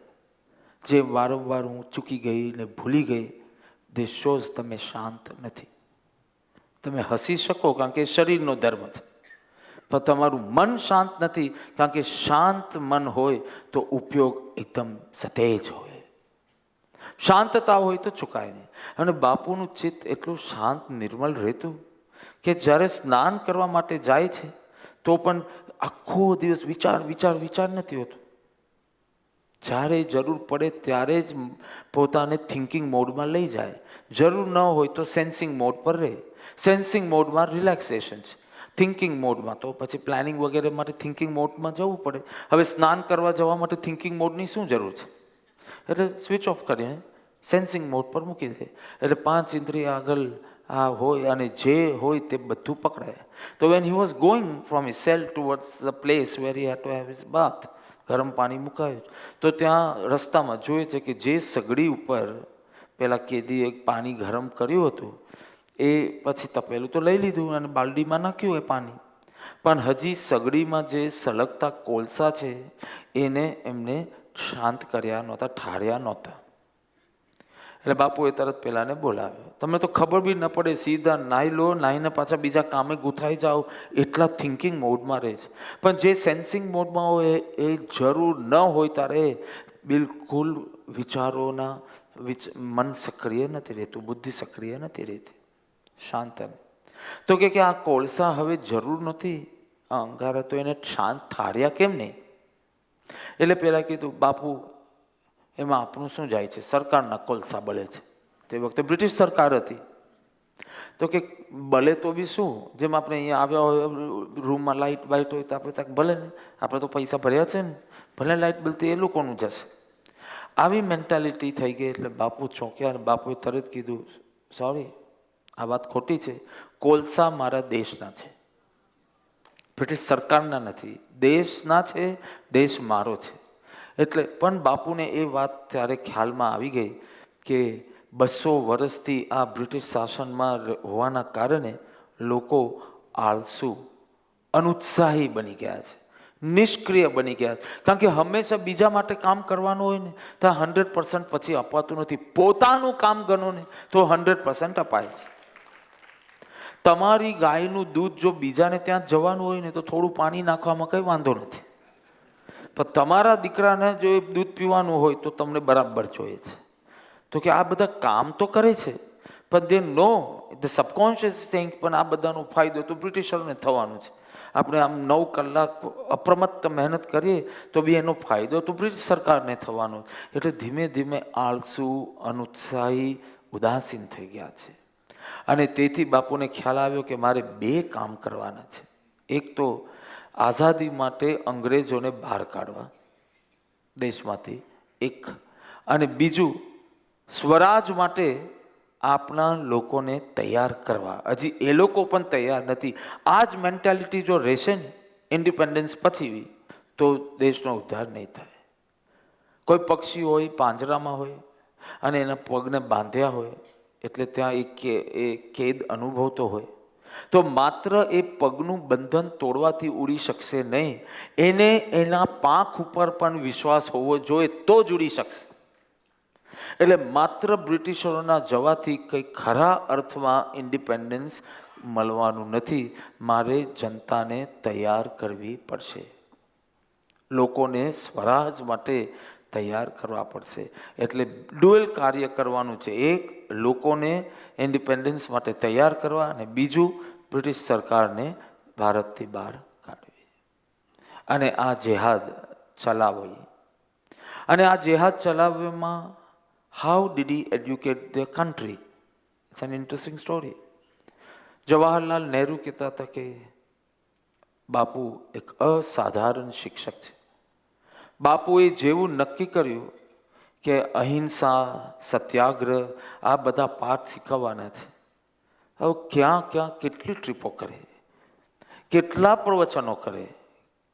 જે વારંવાર હું ચૂકી ગઈ ને ભૂલી ગઈ, ધીસ શોઝ તમે શાંત નથી. તમે હસી શકો કારણ કે શરીરનો ધર્મ છે, પણ તમારું મન શાંત નથી, કારણ કે શાંત મન હોય તો ઉપયોગ એકદમ સતેજ હોય, શાંતતા હોય તો ચૂકાય નહીં. અને બાપુનું ચિત્ત એટલું શાંત નિર્મલ રહેતું કે જ્યારે સ્નાન કરવા માટે જાય છે તો પણ આખો દિવસ વિચાર નથી હોતો. જ્યારે જરૂર પડે ત્યારે જ પોતાને થિંકિંગ મોડમાં લઈ જાય. જરૂર ન હોય તો સેન્સિંગ મોડ પર રહે. સેન્સિંગ મોડમાં રિલેક્સેશન છે, થિંકિંગ મોડમાં તો પછી પ્લાનિંગ વગેરે માટે થિંકિંગ મોડમાં જવું પડે. હવે સ્નાન કરવા જવા માટે થિંકિંગ મોડની શું જરૂર છે? એટલે સ્વિચ ઓફ કરીને સેન્સિંગ મોડ પર મૂકી દે. એટલે 5 ઇન્દ્રિય આગળ આ હોય અને જે હોય તે બધું પકડાય. તો when he was going from his cell towards the place where he had to have his bath, ગરમ પાણી મુકાયું, તો ત્યાં રસ્તામાં જોઈએ છે કે જે સગડી ઉપર પેલા કેદીએ પાણી ગરમ કર્યું હતું, એ પછી તપેલું તો લઈ લીધું અને બાલડીમાં નાખ્યું એ પાણી, પણ હજી સગડીમાં જે સળગતા કોલસા છે એને એમને શાંત કર્યા નહોતા, ઠાર્યા નહોતા. એટલે બાપુએ તરત પેલાને બોલાવ્યો. તમને તો ખબર બી ન પડે, સીધા નાહી લો, નાહીને પાછા બીજા કામે ગૂંથાઈ જાઓ, એટલા થિંકિંગ મોડમાં રહે છે. પણ જે સેન્સિંગ મોડમાં હોય એ જરૂર ન હોય ત્યારે બિલકુલ વિચારોના મન સક્રિય નથી રહેતું, બુદ્ધિ સક્રિય નથી રહેતી, શાંત. તો કે આ કોલસા હવે જરૂર નથી, આ અંગારા, તો એને શાંત ઠાર્યા કેમ નહીં? એટલે પેલા કીધું, બાપુ એમાં આપણું શું જાય છે, સરકારના કોલસા બળે છે. તે વખતે બ્રિટિશ સરકાર હતી. તો કે બળે તો બી શું, જેમ આપણે અહીંયા આવ્યા હોય, રૂમમાં લાઇટ બાઇટ હોય તો આપણે ત્યાં ભલે ને, આપણે તો પૈસા ભર્યા છે ને, ભલે લાઇટ બિલ તો એ લોકોનું જશે. આવી મેન્ટાલિટી થઈ ગઈ. એટલે બાપુ ચોંક્યા અને બાપુએ તરત કીધું, સોરી, આ વાત ખોટી છે, કોલસા મારા દેશના છે, બ્રિટિશ સરકારના નથી, દેશના છે, દેશ મારો છે. એટલે પણ બાપુને એ વાત ત્યારે ખ્યાલમાં આવી ગઈ કે 200 વર્ષથી આ બ્રિટિશ શાસનમાં હોવાના કારણે લોકો આળસુ, અનુત્સાહી બની ગયા છે, નિષ્ક્રિય બની ગયા છે. કારણ કે હંમેશા બીજા માટે કામ કરવાનું હોય ને ત્યાં 100% પછી અપાતું નથી. પોતાનું કામ ગણો ને તો 100% અપાય છે. તમારી ગાયનું દૂધ જો બીજાને ત્યાં જવાનું હોય ને તો થોડું પાણી નાખવામાં કંઈ વાંધો નથી, પણ તમારા દીકરાને જો દૂધ પીવાનું હોય તો તમને બરાબર જોઈએ છે. તો કે આ બધા કામ તો કરે છે, પણ દે નો ધ સબકોન્શિયસ થિંક, પણ આ બધાનો ફાયદો તો બ્રિટિશરોને થવાનું છે. આપણે આમ 9 કલાક અપ્રમત્ત મહેનત કરીએ તો બી એનો ફાયદો તો બ્રિટિશ સરકારને થવાનો. એટલે ધીમે ધીમે આળસુ, અનુત્સાહી, ઉદાસીન થઈ ગયા છે. અને તેથી બાપુને ખ્યાલ આવ્યો કે મારે 2 કામ કરવાના છે. એક તો આઝાદી માટે અંગ્રેજોને બહાર કાઢવા દેશમાંથી, એક, અને બીજું સ્વરાજ માટે આપણા લોકોને તૈયાર કરવા. હજી એ લોકો પણ તૈયાર નથી. આ જ મેન્ટાલિટી જો રહેશે ને ઇન્ડિપેન્ડન્સ પછી, તો દેશનો ઉદ્ધાર નહીં થાય. કોઈ પક્ષી હોય પાંજરામાં હોય અને એના પગને બાંધ્યા હોય, એટલે ત્યાં એ કેદ અનુભવતો હોય, તો માત્ર એ પગનું બંધન તોડવાથી ઉડી શકશે નહીં, એને એના પાંખ ઉપર પણ વિશ્વાસ હોવો જોઈએ તો જ ઉડી શકશે. એટલે માત્ર બ્રિટિશરોના જવાથી કંઈ ખરા અર્થમાં ઇન્ડિપેન્ડન્સ મળવાનું નથી. મારે જનતાને તૈયાર કરવી પડશે, લોકોને સ્વરાજ માટે તૈયાર કરવા પડશે. એટલે ડ્યુઅલ કાર્ય કરવાનું છે. એક, લોકોને ઇન્ડિપેન્ડન્સ માટે તૈયાર કરવા, અને બીજું બ્રિટિશ સરકારને ભારતથી બહાર કાઢવી અને આ જેહાદ ચલાવવી. અને આ જેહાદ ચલાવવામાં how did he educate the country? It's an interesting story. Jawaharlal Nehru કહેતા હતા કે બાપુ એક અસાધારણ શિક્ષક છે. બાપુએ જેવું નક્કી કર્યું કે અહિંસા, સત્યાગ્રહ આ બધા પાઠ શીખવવાના છે. હવે ક્યાં ક્યાં કેટલી ટ્રીપો કરે, કેટલા પ્રવચનો કરે,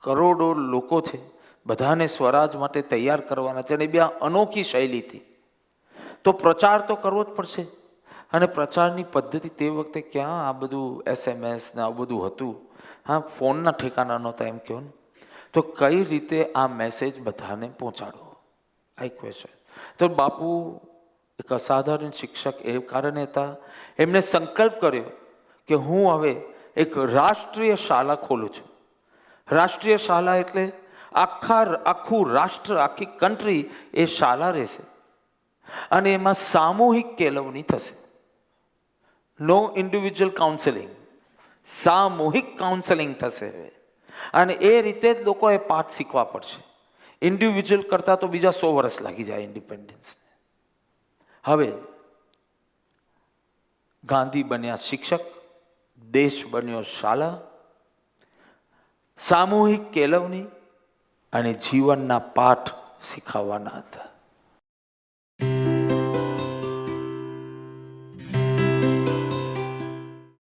કરોડો લોકો છે, બધાને સ્વરાજ માટે તૈયાર કરવાના છે. અને બે અનોખી શૈલીથી તો પ્રચાર તો કરવો જ પડશે. અને પ્રચારની પદ્ધતિ તે વખતે ક્યાં આ બધું SMS ને આ બધું હતું. હા, ફોનના ઠેકાના નહોતા એમ કહો ને. તો કઈ રીતે આ મેસેજ બધાને પહોંચાડવો, આ ક્વેશ્ચન. તો બાપુ એક અસાધારણ શિક્ષક એ કારણે હતા, એમને સંકલ્પ કર્યો કે હું હવે એક રાષ્ટ્રીય શાળા ખોલું છું. રાષ્ટ્રીય શાળા એટલે આખું રાષ્ટ્ર, આખી કન્ટ્રી એ શાળા રહેશે અને એમાં સામૂહિક કેળવણી થશે. નો ઇન્ડિવિજ્યુઅલ કાઉન્સેલિંગ, સામૂહિક કાઉન્સેલિંગ થશે. અને એ રીતે જ લોકોએ પાઠ શીખવા પડશે. ઇન્ડિવિજ્યુઅલ કરતાં તો બીજા 100 વર્ષ લાગી જાય ઇન્ડિપેન્ડન્સને. હવે ગાંધી બન્યા શિક્ષક, દેશ બન્યો શાળા, સામૂહિક કેળવણી અને જીવનના પાઠ શીખવવાના હતા.